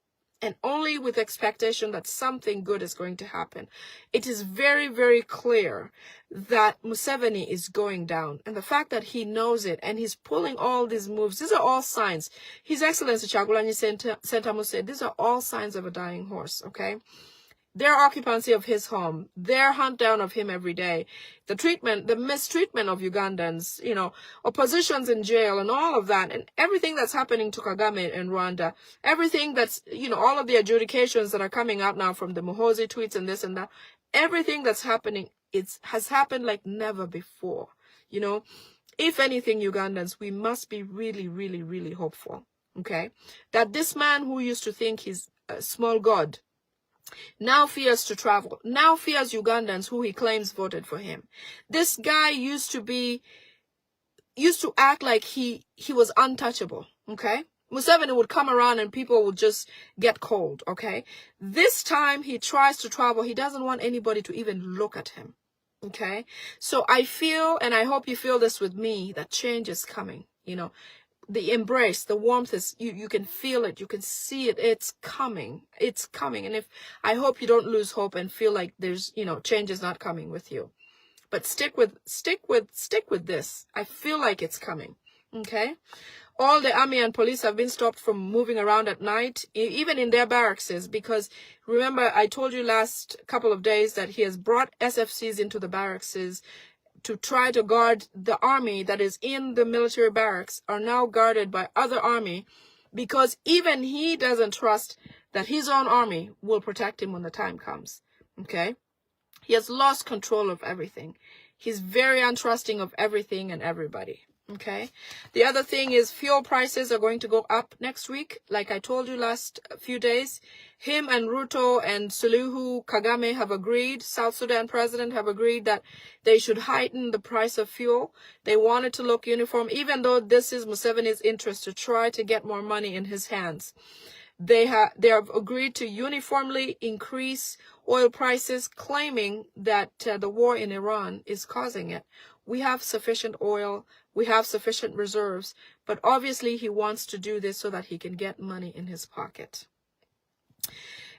and only with expectation that something good is going to happen. It is very, very clear that Museveni is going down. And the fact that he knows it and he's pulling all these moves, these are all signs. His Excellency Kyagulanyi Ssentamu said, these are all signs of a dying horse, okay? Their occupancy of his home, their hunt down of him every day, the mistreatment of Ugandans, oppositions in jail and all of that, and everything that's happening to Kagame in Rwanda, everything that's, all of the adjudications that are coming out now from the Muhoozi tweets and this and that, everything that's happening, has happened like never before. If anything, Ugandans, we must be really, really, really hopeful, okay? That this man who used to think he's a small god, now fears to travel, now fears Ugandans who he claims voted for him. This guy used to act like he was untouchable, okay? Museveni would come around and people would just get cold, okay? This time he tries to travel. He doesn't want anybody to even look at him, okay? So I feel, and I hope you feel this with me, that change is coming, The embrace, the warmth is, you can feel it, you can see it, it's coming. And I hope you don't lose hope and feel like there's, change is not coming with you. But stick with this. I feel like it's coming, okay? All the army and police have been stopped from moving around at night, even in their barracks, because remember, I told you last couple of days that he has brought SFCs into the barracks to try to guard the army that is in the military barracks, are now guarded by other army, because even he doesn't trust that his own army will protect him when the time comes, okay? He has lost control of everything. He's very untrusting of everything and everybody, okay? The other thing is fuel prices are going to go up next week. Like I told you last few days, him and Ruto and Suluhu Kagame have agreed, South Sudan president have agreed that they should heighten the price of fuel. They want it to look uniform, even though this is Museveni's interest to try to get more money in his hands. They have agreed to uniformly increase oil prices, claiming that the war in Iran is causing it. We have sufficient oil, we have sufficient reserves, but obviously he wants to do this so that he can get money in his pocket.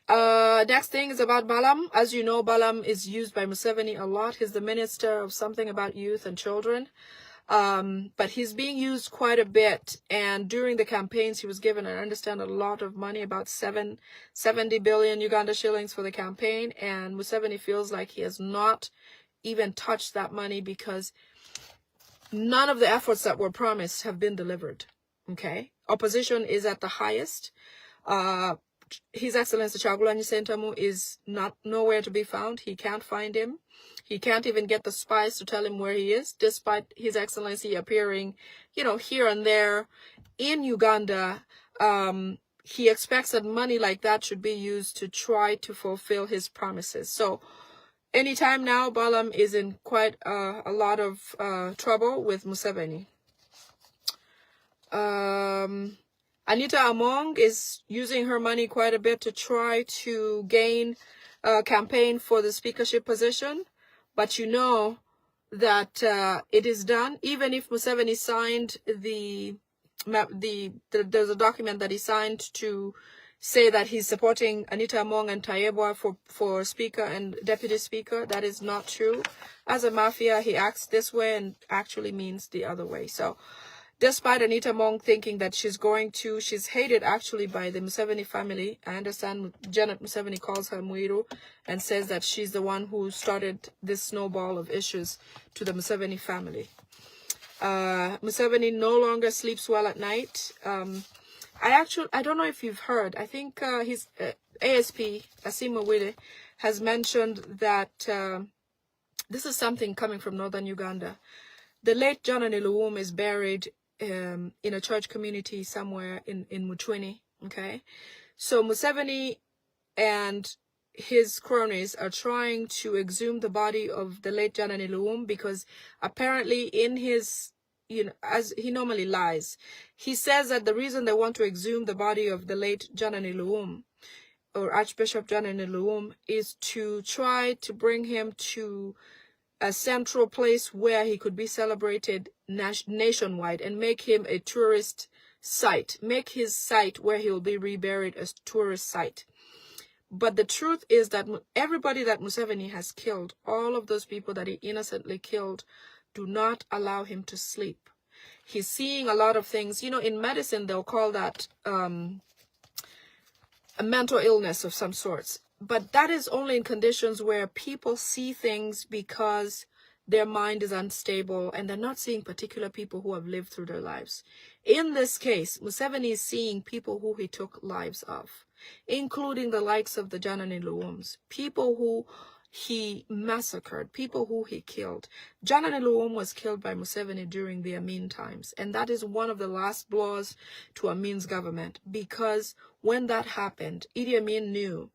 Next thing is about Balaam. As you know, Balaam is used by Museveni a lot. He's the minister of something about youth and children. But he's being used quite a bit. And during the campaigns, he was given, I understand, a lot of money, about 70 billion Uganda shillings for the campaign. And Museveni feels like he has not even touched that money because none of the efforts that were promised have been delivered. Okay. Opposition is at the highest. His Excellency Kyagulanyi Ssentamu is nowhere to be found. He can't find him. He can't even get the spies to tell him where he is, despite His Excellency appearing, here and there in Uganda. He expects that money like that should be used to try to fulfill his promises. So anytime now, Balaam is in quite a lot of trouble with Museveni. Anita Among is using her money quite a bit to try to gain a campaign for the speakership position. But you know that it is done. Even if Museveni signed there's a document that he signed to say that he's supporting Anita Among and Tayebwa for speaker and deputy speaker. That is not true. As a mafia, he acts this way and actually means the other way. So despite Anita Among thinking that she's hated actually by the Museveni family. I understand Janet Museveni calls her Muiru and says that she's the one who started this snowball of issues to the Museveni family. Museveni no longer sleeps well at night. I don't know if you've heard. I think his ASP, Asima Wile, has mentioned that this is something coming from northern Uganda. The late John Aniluwum is buried in a church community somewhere in Muchweni, okay? So Museveni and his cronies are trying to exhume the body of the late John Aniluwum because apparently in his as he normally lies. He says that the reason they want to exhume the body of the late Janani Luum, or Archbishop Janani Luum, is to try to bring him to a central place where he could be celebrated nationwide and make him a tourist site, make his site where he will be reburied a tourist site. But the truth is that everybody that Museveni has killed, all of those people that he innocently killed, do not allow him to sleep. He's seeing a lot of things. In medicine, they'll call that a mental illness of some sorts. But that is only in conditions where people see things because their mind is unstable and they're not seeing particular people who have lived through their lives. In this case, Museveni is seeing people who he took lives of, including the likes of the Janani Luums, people who he massacred, people who he killed. Janani Luum was killed by Museveni during the Amin times, and that is one of the last blows to Amin's government, because when that happened, Idi Amin knew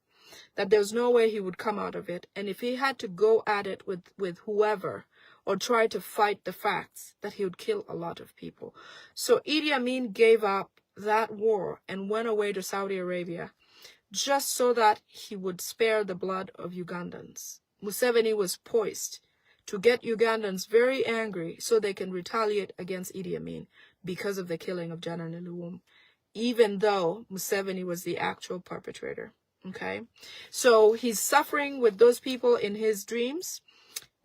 that there's no way he would come out of it, and if he had to go at it with whoever or try to fight the facts, that he would kill a lot of people. So Idi Amin gave up that war and went away to Saudi Arabia just so that he would spare the blood of Ugandans. Museveni was poised to get Ugandans very angry so they can retaliate against Idi Amin because of the killing of Janani Luum, even though Museveni was the actual perpetrator. Okay, so he's suffering with those people in his dreams,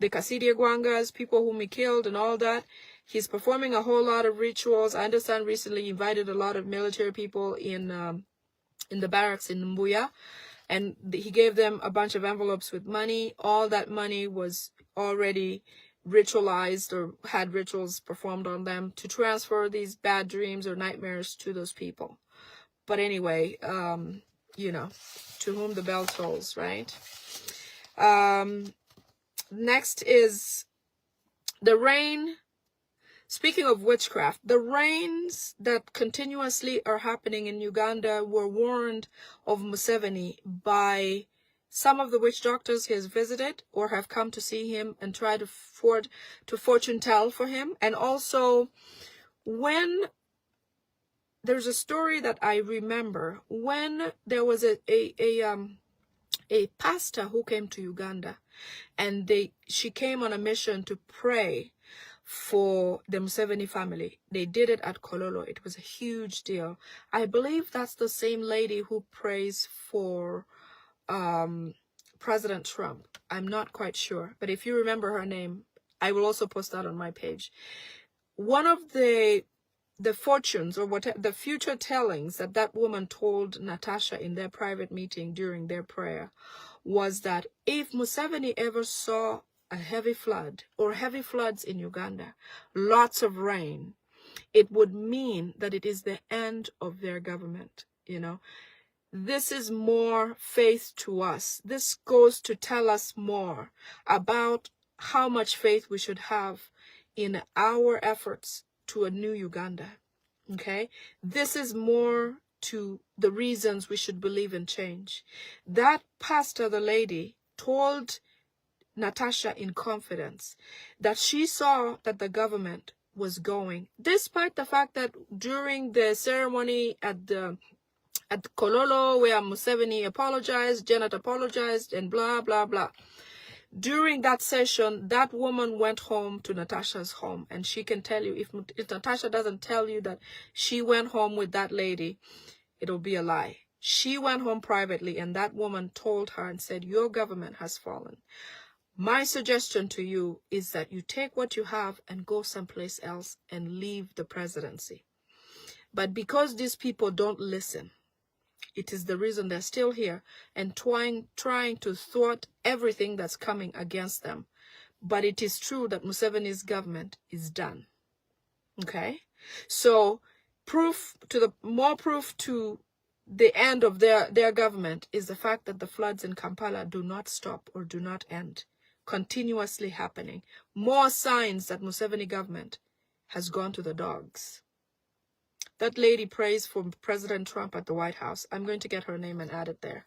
the Kasidi Gwangas, people whom he killed and all that. He's performing a whole lot of rituals. I understand recently he invited a lot of military people in the barracks in Mbuya, and he gave them a bunch of envelopes with money. All that money was already ritualized or had rituals performed on them to transfer these bad dreams or nightmares to those people. But anyway, to whom the bell tolls, right? Next is the rain. Speaking of witchcraft, the rains that continuously are happening in Uganda were warned of Museveni by some of the witch doctors he has visited or have come to see him and try to fortune tell for him. And also, when there's a story that I remember, when there was a pastor who came to Uganda, and she came on a mission to pray for the Museveni family. They did it at Kololo. It was a huge deal. I believe that's the same lady who prays for President Trump. I'm not quite sure, but if you remember her name, I will also post that on my page. One of the fortunes or the future tellings that woman told Natasha in their private meeting during their prayer was that if Museveni ever saw a heavy flood or heavy floods in Uganda, lots of rain, it would mean that it is the end of their government. This is more faith to us. This goes to tell us more about how much faith we should have in our efforts to a new Uganda. Okay, this is more to the reasons we should believe in change. That pastor, the lady, told Natasha in confidence that she saw that the government was going, despite the fact that during the ceremony at Kololo, where Museveni apologized, Janet apologized, and blah blah blah. During that session, that woman went home to Natasha's home, and she can tell you, if Natasha doesn't tell you that she went home with that lady, it'll be a lie. She went home privately, and that woman told her and said, your government has fallen. My suggestion to you is that you take what you have and go someplace else and leave the presidency. But because these people don't listen, it is the reason they're still here and trying to thwart everything that's coming against them. But it is true that Museveni's government is done. Okay? So more proof to the end of their government is the fact that the floods in Kampala do not stop or do not end. Continuously happening. More signs that Museveni government has gone to the dogs. That lady prays for President Trump at the White House. I'm going to get her name and add it there.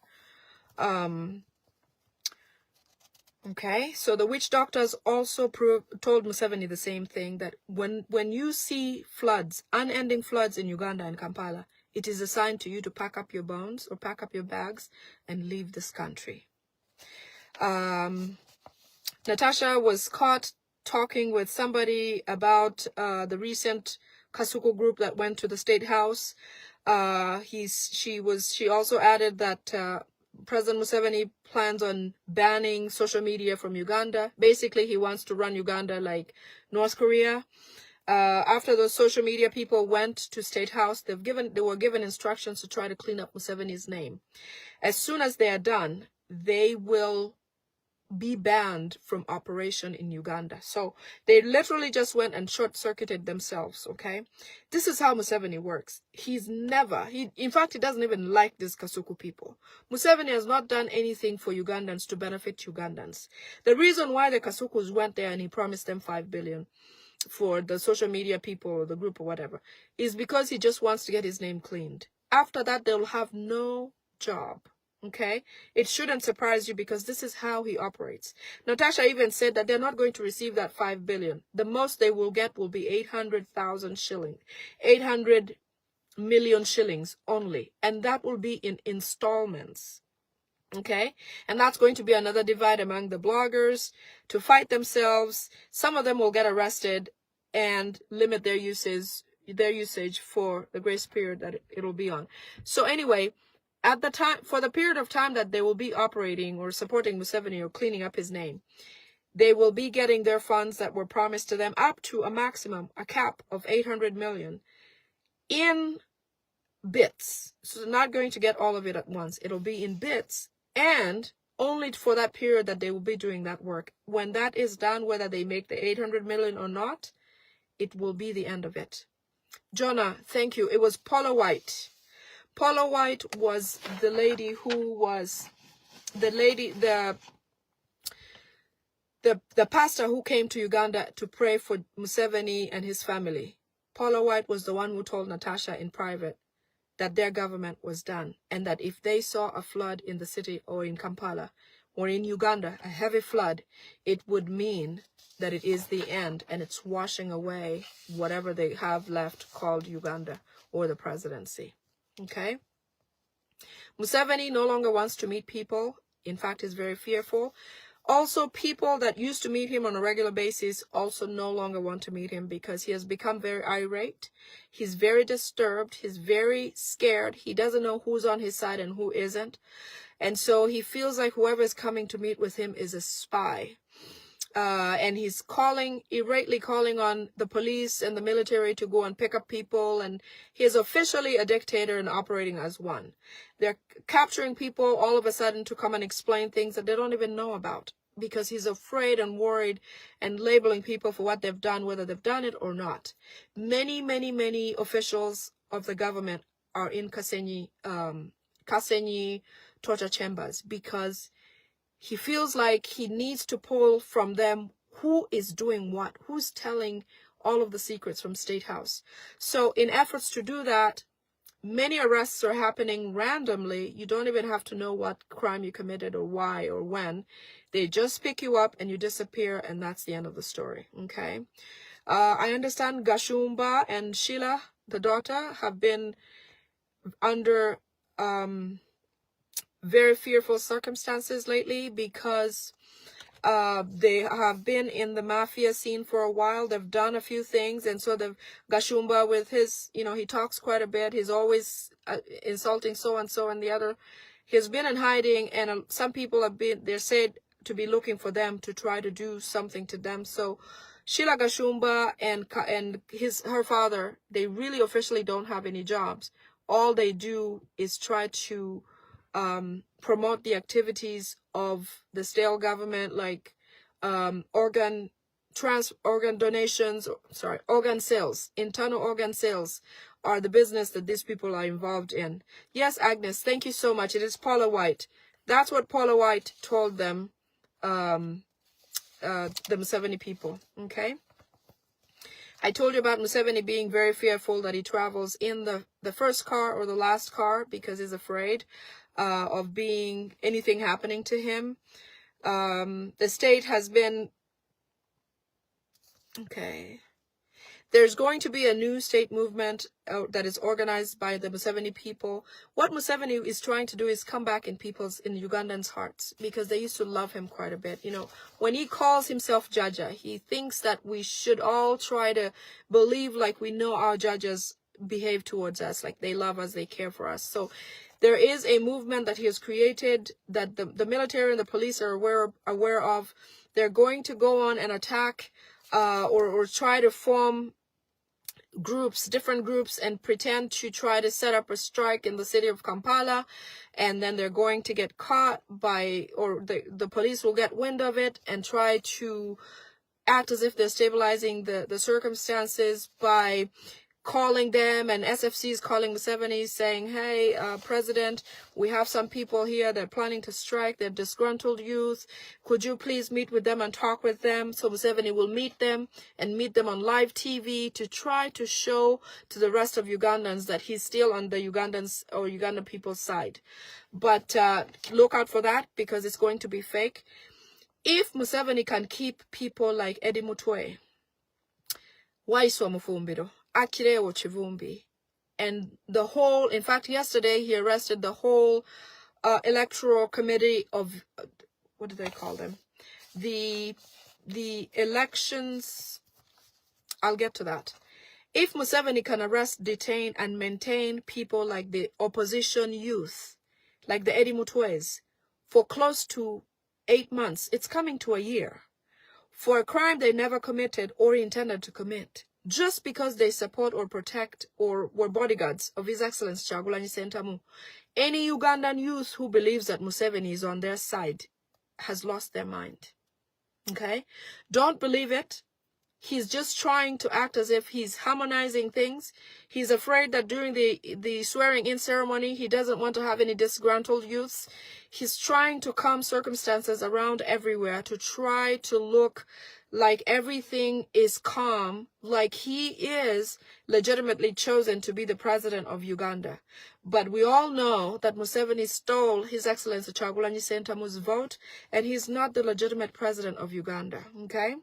Okay, so the witch doctors also told Museveni the same thing, that when you see floods, unending floods in Uganda and Kampala, it is a sign to you to pack up your bones or pack up your bags and leave this country. Natasha was caught talking with somebody about the recent Kasuku group that went to the State House. She also added that President Museveni plans on banning social media from Uganda. Basically, he wants to run Uganda like North Korea. After those social media people went to State House, they were given instructions to try to clean up Museveni's name. As soon as they are done, they will be banned from operation in Uganda. So they literally just went and short-circuited themselves, okay? This is how Museveni works. In fact, he doesn't even like these Kasuku people. Museveni has not done anything for Ugandans to benefit Ugandans. The reason why the Kasukus went there and he promised them 5 billion for the social media people or the group or whatever is because he just wants to get his name cleaned. After that, they'll have no job. Okay, it shouldn't surprise you because this is how he operates. Natasha even said that they're not going to receive that 5 billion. The most they will get will be 800,000 shillings, 800 million shillings only. And that will be in installments. Okay, and that's going to be another divide among the bloggers to fight themselves. Some of them will get arrested and limit their usage for the grace period that it'll be on. So anyway, at the time, for the period of time that they will be operating or supporting Museveni or cleaning up his name, they will be getting their funds that were promised to them up to a cap of 800 million in bits. So they're not going to get all of it at once. It'll be in bits and only for that period that they will be doing that work. When that is done, whether they make the 800 million or not, it will be the end of it. Jonah, thank you. It was Paula White. Paula White was the lady who was the pastor who came to Uganda to pray for Museveni and his family. Paula White was the one who told Natasha in private that their government was done and that if they saw a flood in the city or in Kampala or in Uganda, a heavy flood, it would mean that it is the end and it's washing away whatever they have left called Uganda or the presidency. Okay. Museveni no longer wants to meet people. In fact, is very fearful. Also, people that used to meet him on a regular basis also no longer want to meet him because he has become very irate. He's very disturbed. He's very scared. He doesn't know who's on his side and who isn't. And so he feels like whoever is coming to meet with him is a spy. And he's irately calling on the police and the military to go and pick up people. And he is officially a dictator and operating as one. They're capturing people all of a sudden to come and explain things that they don't even know about because he's afraid and worried and labeling people for what they've done, whether they've done it or not. Many, many, many officials of the government are in Kasenyi torture chambers because he feels like he needs to pull from them who is doing what, who's telling all of the secrets from State House. So in efforts to do that, many arrests are happening randomly. You don't even have to know what crime you committed or why or when. They just pick you up and you disappear, and that's the end of the story, okay? I understand Gashumba and Sheila, the daughter, have been under very fearful circumstances lately because they have been in the mafia scene for a while. They've done a few things, and so the Gashumba with his, he talks quite a bit. He's always insulting so and so and the other. He's been in hiding, and some people they're said to be looking for them to try to do something to them. So Sheila Gashumba and her father, they really officially don't have any jobs. All they do is try to promote the activities of the stale government, like organ sales. Internal organ sales are the business that these people are involved in. Yes, Agnes, thank you so much. It is Paula White. That's what Paula White told them, the Museveni people, okay? I told you about Museveni being very fearful that he travels in the first car or the last car because he's afraid of anything happening to him. The state has been, okay. There's going to be a new state movement that is organized by the Museveni people. What Museveni is trying to do is come back in Ugandans' hearts, because they used to love him quite a bit. You know, when he calls himself Jaja, he thinks that we should all try to believe like we know our judges behave towards us, like they love us, they care for us. So there is a movement that he has created that the military and the police are aware of. They're going to go on and attack or try to form different groups, and pretend to try to set up a strike in the city of Kampala, and then they're going to get caught by, or the police will get wind of it and try to act as if they're stabilizing the circumstances by calling them, and SFC is calling Museveni saying, hey, President, we have some people here that are planning to strike. They're disgruntled youth. Could you please meet with them and talk with them? So Museveni will meet them and meet them on live TV to try to show to the rest of Ugandans that he's still on the Ugandans or Ugandan people's side. But look out for that, because it's going to be fake. If Museveni can keep people like Eddie Mutwe, Waiswa Mufumbiro, Akirewo Chivumbi, and the whole, in fact, yesterday he arrested the whole electoral committee of, what do they call them? The elections, I'll get to that. If Museveni can arrest, detain, and maintain people like the opposition youth, like the Eddie Mutwes, for close to 8 months, it's coming to a year, for a crime they never committed or intended to commit, just because they support or protect or were bodyguards of His Excellency Kyagulanyi Ssentamu. Any Ugandan youth who believes that Museveni is on their side has lost their mind. Okay? Don't believe it. He's just trying to act as if he's harmonizing things. He's afraid that during the swearing-in ceremony, he doesn't want to have any disgruntled youths. He's trying to calm circumstances around everywhere to try to look like everything is calm, like he is legitimately chosen to be the president of Uganda. But we all know that Museveni stole His Excellency Kyagulanyi Ssentamu's vote, and he's not the legitimate president of Uganda, okay?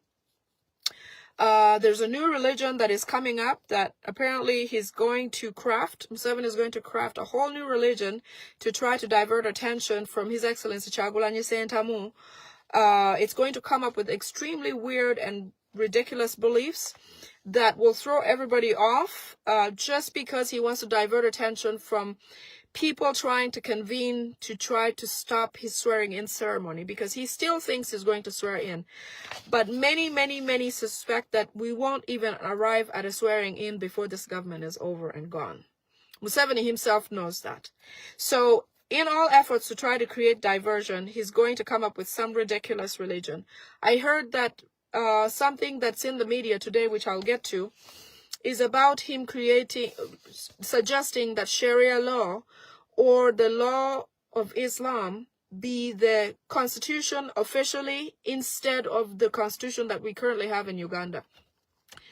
There's a new religion that is coming up that apparently he's going to craft. Museveni is going to craft a whole new religion to try to divert attention from His Excellency Kyagulanyi Ssentamu. It's going to come up with extremely weird and ridiculous beliefs that will throw everybody off just because he wants to divert attention from people trying to convene to try to stop his swearing-in ceremony, because he still thinks he's going to swear in. But many suspect that we won't even arrive at a swearing-in before this government is over and gone. Museveni himself knows that. So in all efforts to try to create diversion, he's going to come up with some ridiculous religion. I heard that something that's in the media today, which I'll get to, is about him suggesting that Sharia law or the law of Islam be the constitution officially instead of the constitution that we currently have in Uganda.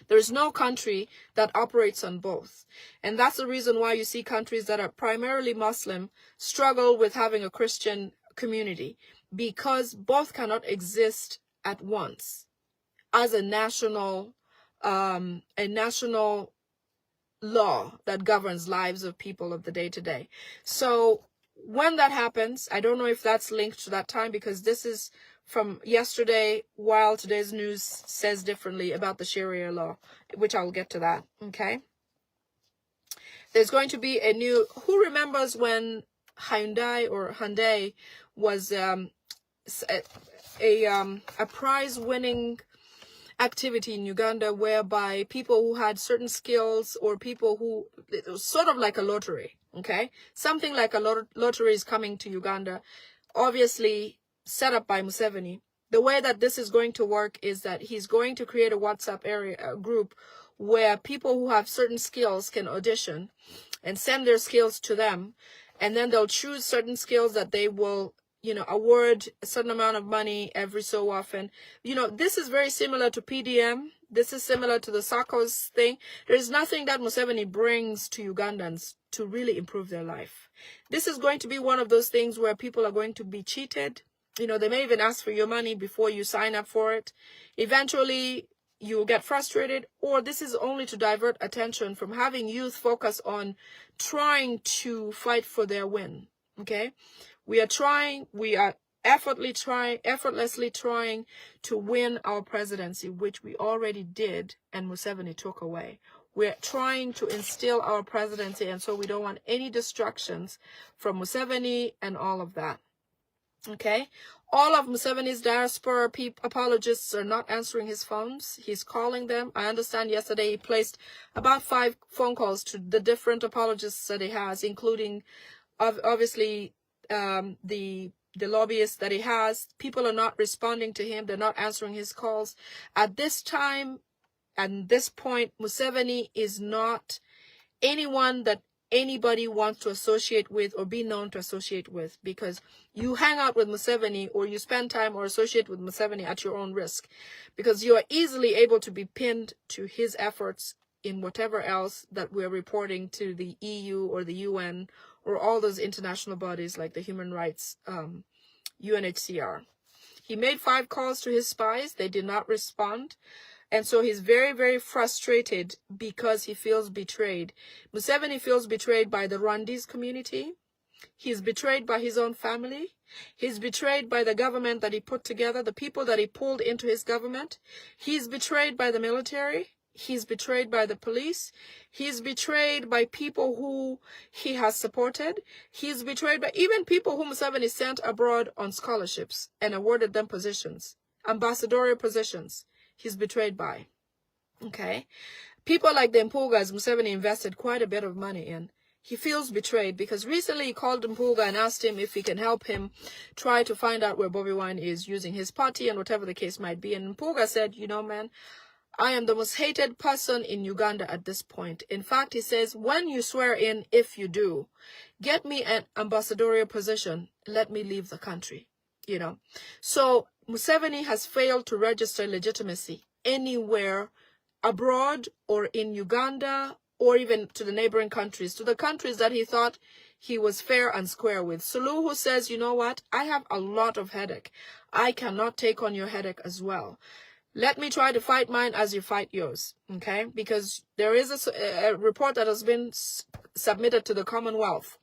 There's no country that operates on both. And that's the reason why you see countries that are primarily Muslim struggle with having a Christian community, because both cannot exist at once as a national law that governs lives of people of the day-to-day. So when that happens, I don't know if that's linked to that time, because this is from yesterday, while today's news says differently about the Sharia law, which I'll get to that, okay? There's going to be a new, who remembers when Hyundai was a prize-winning activity in Uganda, whereby people who had certain skills, or people who, it was sort of like a lottery, okay? Something like a lottery is coming to Uganda, obviously set up by Museveni. The way that this is going to work is that he's going to create a WhatsApp group where people who have certain skills can audition and send their skills to them, and then they'll choose certain skills that they will, you know, award a certain amount of money every so often. You know, this is very similar to PDM. This is similar to the SACCOs thing. There's nothing that Museveni brings to Ugandans to really improve their life. This is going to be one of those things where people are going to be cheated You know, they may even ask for your money before you sign up for it. Eventually, you'll get frustrated, or this is only to divert attention from having youth focus on trying to fight for their win. Okay? We are effortlessly trying to win our presidency, which we already did, and Museveni took away. We're trying to instill our presidency, and so we don't want any distractions from Museveni and all of that. Okay? All of Museveni's diaspora apologists are not answering his phones. He's calling them. I understand yesterday he placed about 5 phone calls to the different apologists that he has, including obviously the lobbyists that he has. People are not responding to him. They're not answering his calls. At this time, at this point, Museveni is not anyone that anybody wants to associate with or be known to associate with, because you hang out with Museveni or you spend time or associate with Museveni at your own risk, because you are easily able to be pinned to his efforts in whatever else that we're reporting to the EU or the UN or all those international bodies like the human rights UNHCR. He made 5 calls to his spies. They did not respond. And so he's very, very frustrated because he feels betrayed. Museveni feels betrayed by the Rwandese community. He's betrayed by his own family. He's betrayed by the government that he put together, the people that he pulled into his government. He's betrayed by the military. He's betrayed by the police. He's betrayed by people who he has supported. He's betrayed by even people who Museveni sent abroad on scholarships and awarded them positions, ambassadorial positions. He's betrayed by. Okay? People like the Mpugas, Museveni invested quite a bit of money in. He feels betrayed because recently he called Mpuga and asked him if he can help him try to find out where Bobby Wine is using his party and whatever the case might be. And Mpuga said, you know, man, I am the most hated person in Uganda at this point. In fact, he says, when you swear in, if you do, get me an ambassadorial position, let me leave the country. You know, so Museveni has failed to register legitimacy anywhere abroad or in Uganda or even to the neighboring countries, to the countries that he thought he was fair and square with. Suluhu says, you know what, I have a lot of headache. I cannot take on your headache as well. Let me try to fight mine as you fight yours, okay? Because there is a report that has been submitted to the Commonwealth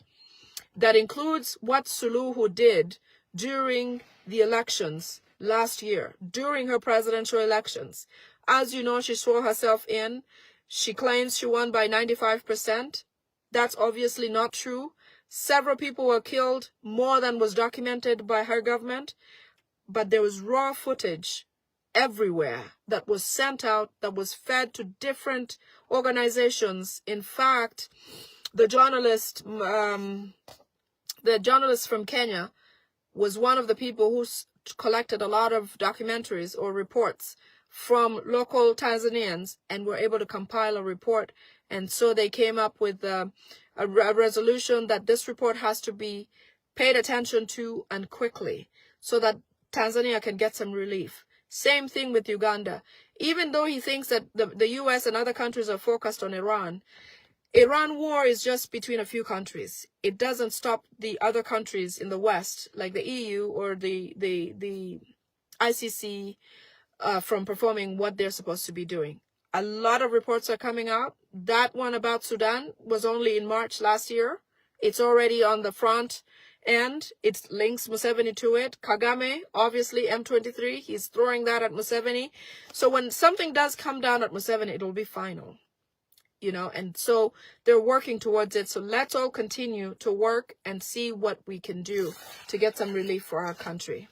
that includes what Suluhu did during the elections last year, during her presidential elections. As you know, she swore herself in. She claims she won by 95%. That's obviously not true. Several people were killed, more than was documented by her government. But there was raw footage everywhere that was sent out, that was fed to different organizations. In fact, the journalist from Kenya was one of the people who collected a lot of documentaries or reports from local Tanzanians and were able to compile a report. And so they came up with a resolution that this report has to be paid attention to and quickly so that Tanzania can get some relief. Same thing with Uganda. Even though he thinks that the US and other countries are focused on Iran war is just between a few countries. It doesn't stop the other countries in the West, like the EU or the ICC, from performing what they're supposed to be doing. A lot of reports are coming out. That one about Sudan was only in March last year. It's already on the front end. It links Museveni to it. Kagame, obviously, M23, he's throwing that at Museveni. So when something does come down at Museveni, it'll be final. You know, and so they're working towards it. So let's all continue to work and see what we can do to get some relief for our country.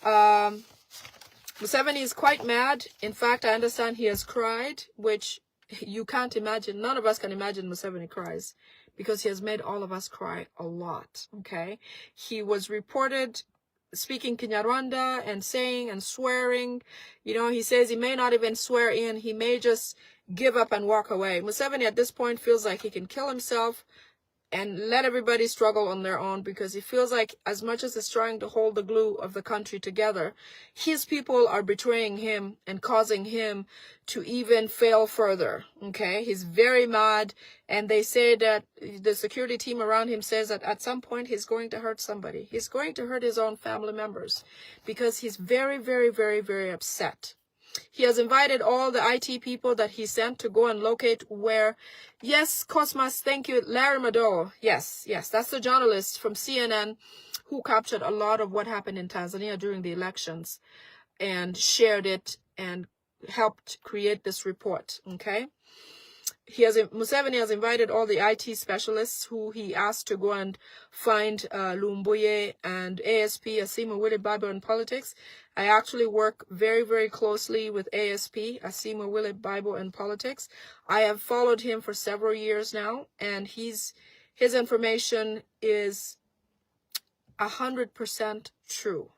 Museveni is quite mad. In fact, I understand he has cried, which you can't imagine. None of us can imagine Museveni cries because he has made all of us cry a lot. Okay. He was reported speaking Kinyarwanda and saying and swearing. You know, he says he may not even swear in. He may just give up and walk away. Museveni at this point feels like he can kill himself and let everybody struggle on their own, because he feels like as much as he's trying to hold the glue of the country together, his people are betraying him and causing him to even fail further. Okay, he's very mad, and they say that the security team around him says that at some point he's going to hurt somebody. He's going to hurt his own family members, because he's very, very, very, very upset. He has invited all the IT people that he sent to go and locate where, yes, Cosmas, thank you, Larry Madowo. Yes, that's the journalist from CNN who captured a lot of what happened in Tanzania during the elections and shared it and helped create this report, okay? Museveni has invited all the IT specialists who he asked to go and find Lumbuye and ASP, Asima Willie Bible and Politics. I actually work very, very closely with ASP, Asima Willie Bible and Politics. I have followed him for several years now, and his information is 100% true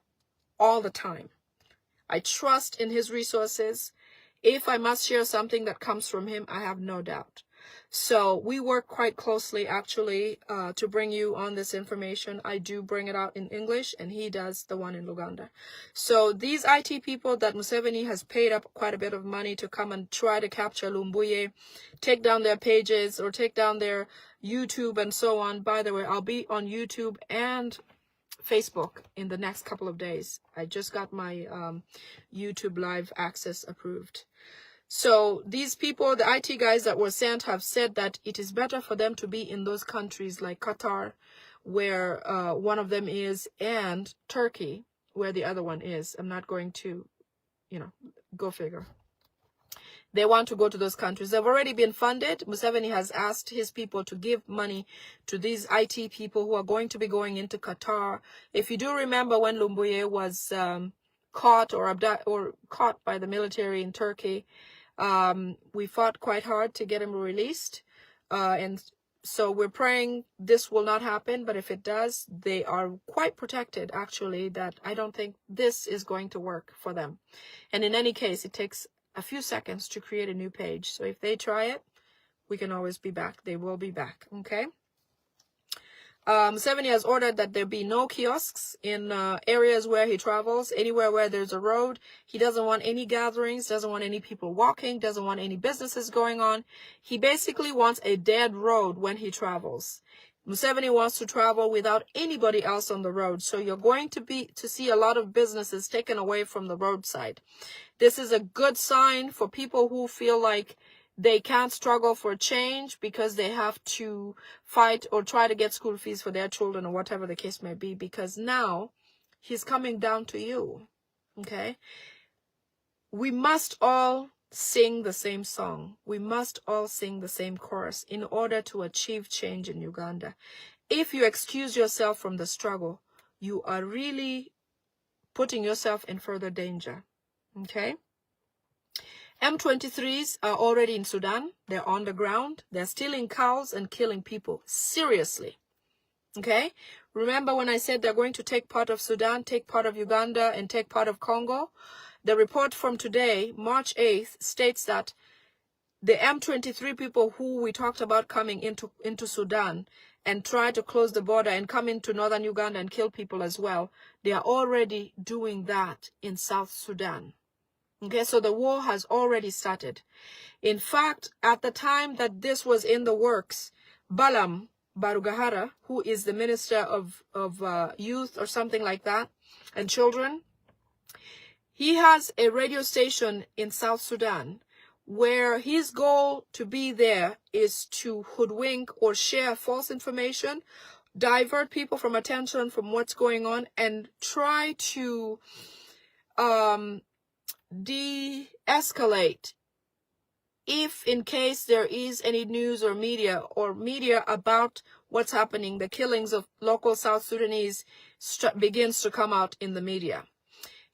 all the time. I trust in his resources. If I must share something that comes from him, I have no doubt. So we work quite closely, actually, to bring you on this information. I do bring it out in English, and he does the one in Luganda. So these IT people that Museveni has paid up quite a bit of money to come and try to capture Lumbuye, take down their pages or take down their YouTube and so on. By the way, I'll be on YouTube and Facebook in the next couple of days. I just got my YouTube live access approved. So these people, the IT guys that were sent, have said that it is better for them to be in those countries like Qatar, where one of them is, and Turkey, where the other one is. I'm not going to, go figure. They want to go to those countries. They've already been funded. Museveni has asked his people to give money to these IT people who are going to be going into Qatar. If you do remember when Lumbuye was caught or caught by the military in Turkey, we fought quite hard to get him released. And so we're praying this will not happen. But if it does, they are quite protected, actually, that I don't think this is going to work for them. And in any case, it takes a few seconds to create a new page. So if they try it, we can always be back. They will be back. Okay. Museveni has ordered that there be no kiosks in areas where he travels, anywhere where there's a road. He doesn't want any gatherings, doesn't want any people walking, doesn't want any businesses going on. He basically wants a dead road when he travels. Museveni wants to travel without anybody else on the road. So you're going to see a lot of businesses taken away from the roadside. This is a good sign for people who feel like they can't struggle for change because they have to fight or try to get school fees for their children or whatever the case may be, because now he's coming down to you. Okay? We must all sing the same song. We must all sing the same chorus in order to achieve change in Uganda. If you excuse yourself from the struggle, you are really putting yourself in further danger. Okay? M23s are already in Sudan. They're on the ground. They're stealing cows and killing people. Seriously. Okay? Remember when I said they're going to take part of Sudan, take part of Uganda, and take part of Congo? The report from today, March 8th, states that the M23 people who we talked about coming into Sudan and try to close the border and come into northern Uganda and kill people as well, they are already doing that in South Sudan. Okay, so the war has already started. In fact, at the time that this was in the works, Balaam Barugahara, who is the Minister of Youth or something like that, and Children, he has a radio station in South Sudan where his goal to be there is to hoodwink or share false information, divert people from attention from what's going on, and try to de-escalate if in case there is any news or media about what's happening, the killings of local South Sudanese begins to come out in the media.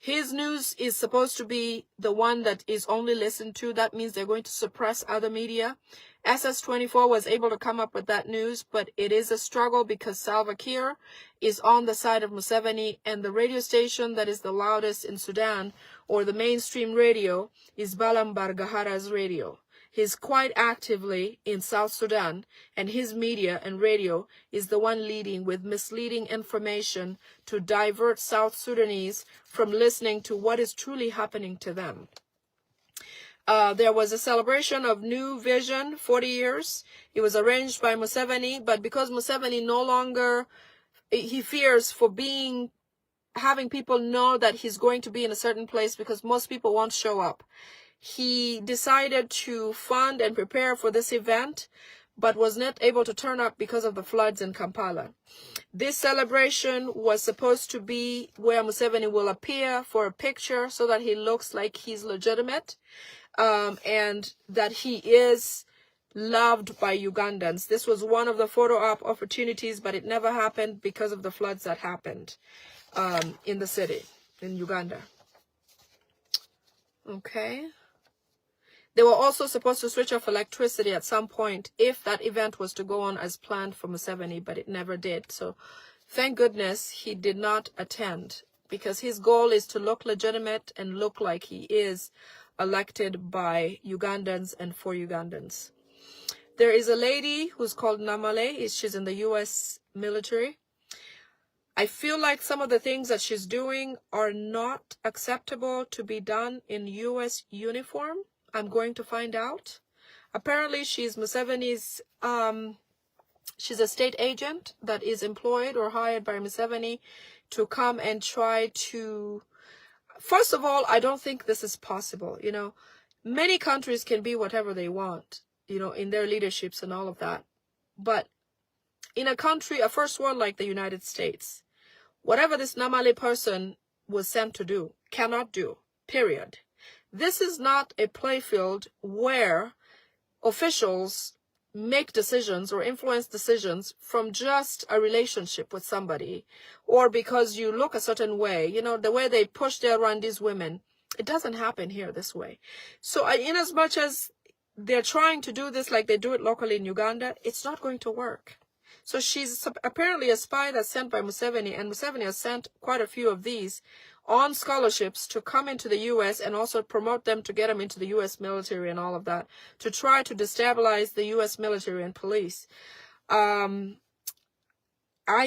His news is supposed to be the one that is only listened to. That means they're going to suppress other media. SS24 was able to come up with that news, but it is a struggle because Salva Kiir is on the side of Museveni, and the radio station that is the loudest in Sudan, or the mainstream radio, is Balaam Barugahara's radio. He's quite actively in South Sudan, and his media and radio is the one leading with misleading information to divert South Sudanese from listening to what is truly happening to them. There was a celebration of New Vision, 40 years. It was arranged by Museveni, but because Museveni no longer, he fears for having people know that he's going to be in a certain place because most people won't show up. He decided to fund and prepare for this event, but was not able to turn up because of the floods in Kampala. This celebration was supposed to be where Museveni will appear for a picture so that he looks like he's legitimate, and that he is loved by Ugandans. This was one of the photo op opportunities, but it never happened because of the floods that happened in the city, in Uganda. Okay. They were also supposed to switch off electricity at some point if that event was to go on as planned for Museveni, but it never did. So thank goodness he did not attend, because his goal is to look legitimate and look like he is elected by Ugandans and for Ugandans. There is a lady who's called Namale. She's in the U.S. military. I feel like some of the things that she's doing are not acceptable to be done in U.S. uniform. I'm going to find out. Apparently, she's Museveni's, she's a state agent that is employed or hired by Museveni to come and try to... First of all, I don't think this is possible. You know, many countries can be whatever they want, you know, in their leaderships and all of that. But in a country, a first world like the United States, whatever this Namale person was sent to do, cannot do, period. This is not a playfield where officials make decisions or influence decisions from just a relationship with somebody, or because you look a certain way. You know, the way they push their around these women, it doesn't happen here this way. So in as much as they're trying to do this like they do it locally in Uganda, it's not going to work. So she's apparently a spy that's sent by Museveni, and Museveni has sent quite a few of these on scholarships to come into the U.S. and also promote them to get them into the U.S. military and all of that, to try to destabilize the U.S. military and police. I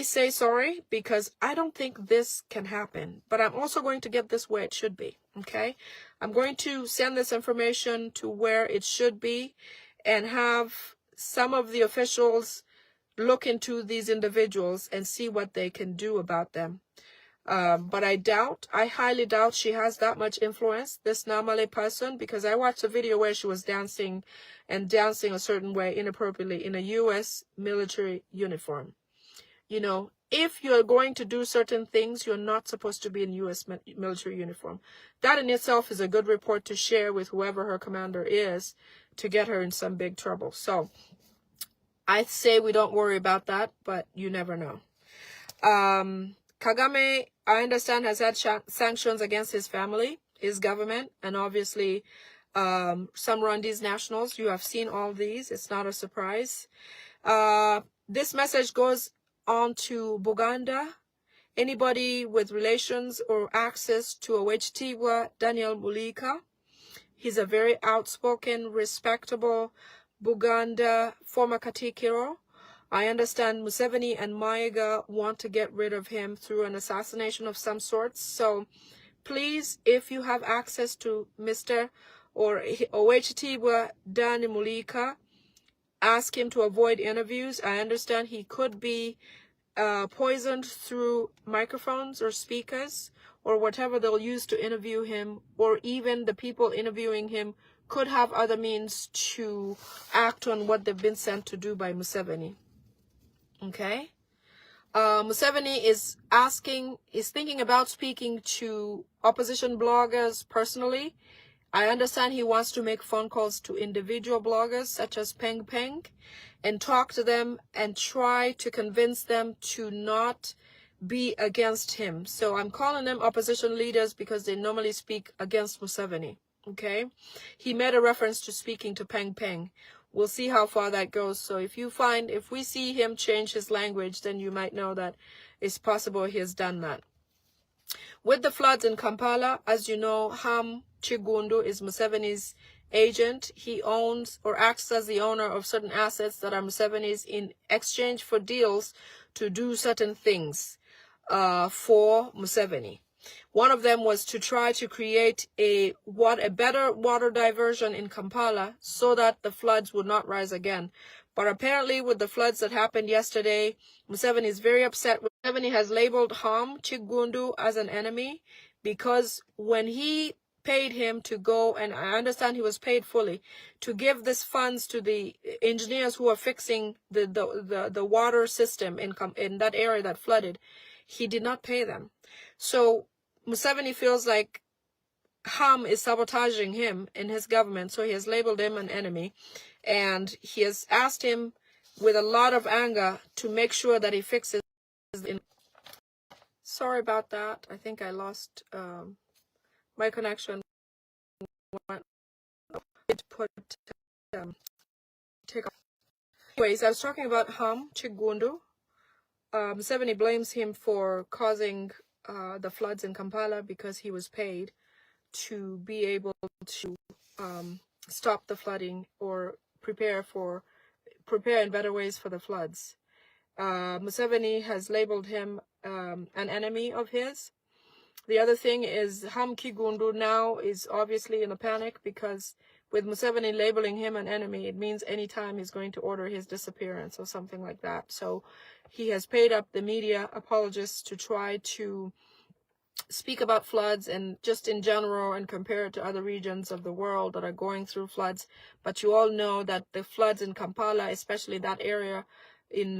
say sorry because I don't think this can happen, but I'm also going to get this where it should be, okay? I'm going to send this information to where it should be and have some of the officials look into these individuals and see what they can do about them. But I highly doubt she has that much influence, this Namale person, because I watched a video where she was dancing a certain way inappropriately in a U.S. military uniform. You know, if you're going to do certain things, you're not supposed to be in U.S. military uniform. That in itself is a good report to share with whoever her commander is to get her in some big trouble. So I say we don't worry about that, but you never know. Kagame, I understand, has had sanctions against his family, his government, and obviously some Rwandese nationals. You have seen all these. It's not a surprise. This message goes on to Buganda. Anybody with relations or access to Owechitibwa Daniel Mulika. He's a very outspoken, respectable Buganda former Katikiro. I understand Museveni and Mayiga want to get rid of him through an assassination of some sort. So please, if you have access to Mr. or Owechitibwa Dani Mulika, ask him to avoid interviews. I understand he could be poisoned through microphones or speakers or whatever they'll use to interview him, or even the people interviewing him could have other means to act on what they've been sent to do by Museveni. Okay? Museveni is thinking about speaking to opposition bloggers personally. I understand he wants to make phone calls to individual bloggers such as Peng Peng and talk to them and try to convince them to not be against him. So I'm calling them opposition leaders because they normally speak against Museveni. Okay? He made a reference to speaking to Peng Peng. We'll see how far that goes. So if we see him change his language, then you might know that it's possible he has done that. With the floods in Kampala, as you know, Ham Chigundu is Museveni's agent. He owns or acts as the owner of certain assets that are Museveni's in exchange for deals to do certain things for Museveni. One of them was to try to create a better water diversion in Kampala so that the floods would not rise again. But apparently with the floods that happened yesterday, Museveni is very upset. Museveni has labeled Ham Chigundu as an enemy because when he paid him to go, and I understand he was paid fully, to give this funds to the engineers who are fixing the water system in that area that flooded, he did not pay them. So Museveni feels like Ham is sabotaging him in his government, so he has labeled him an enemy, and he has asked him with a lot of anger to make sure that he fixes. Sorry about that. I think I lost my connection. Take off. Anyways, I was talking about Ham Chigundu. Museveni blames him for causing the floods in Kampala because he was paid to be able to stop the flooding or prepare in better ways for the floods. Museveni has labeled him an enemy of his. The other thing is Ham Chigundu now is obviously in a panic because with Museveni labeling him an enemy, it means anytime he's going to order his disappearance or something like that. So he has paid up the media apologists to try to speak about floods and just in general and compare it to other regions of the world that are going through floods. But you all know that the floods in Kampala, especially that area in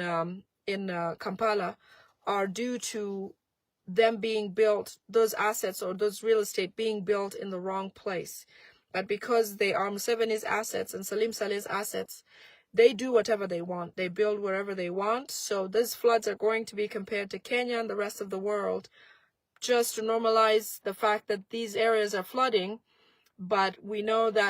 Kampala, are due to them being built, those assets or those real estate being built in the wrong place. But because they are Museveni's assets and Salim Saleh's assets, they do whatever they want. They build wherever they want. So these floods are going to be compared to Kenya and the rest of the world just to normalize the fact that these areas are flooding. But we know that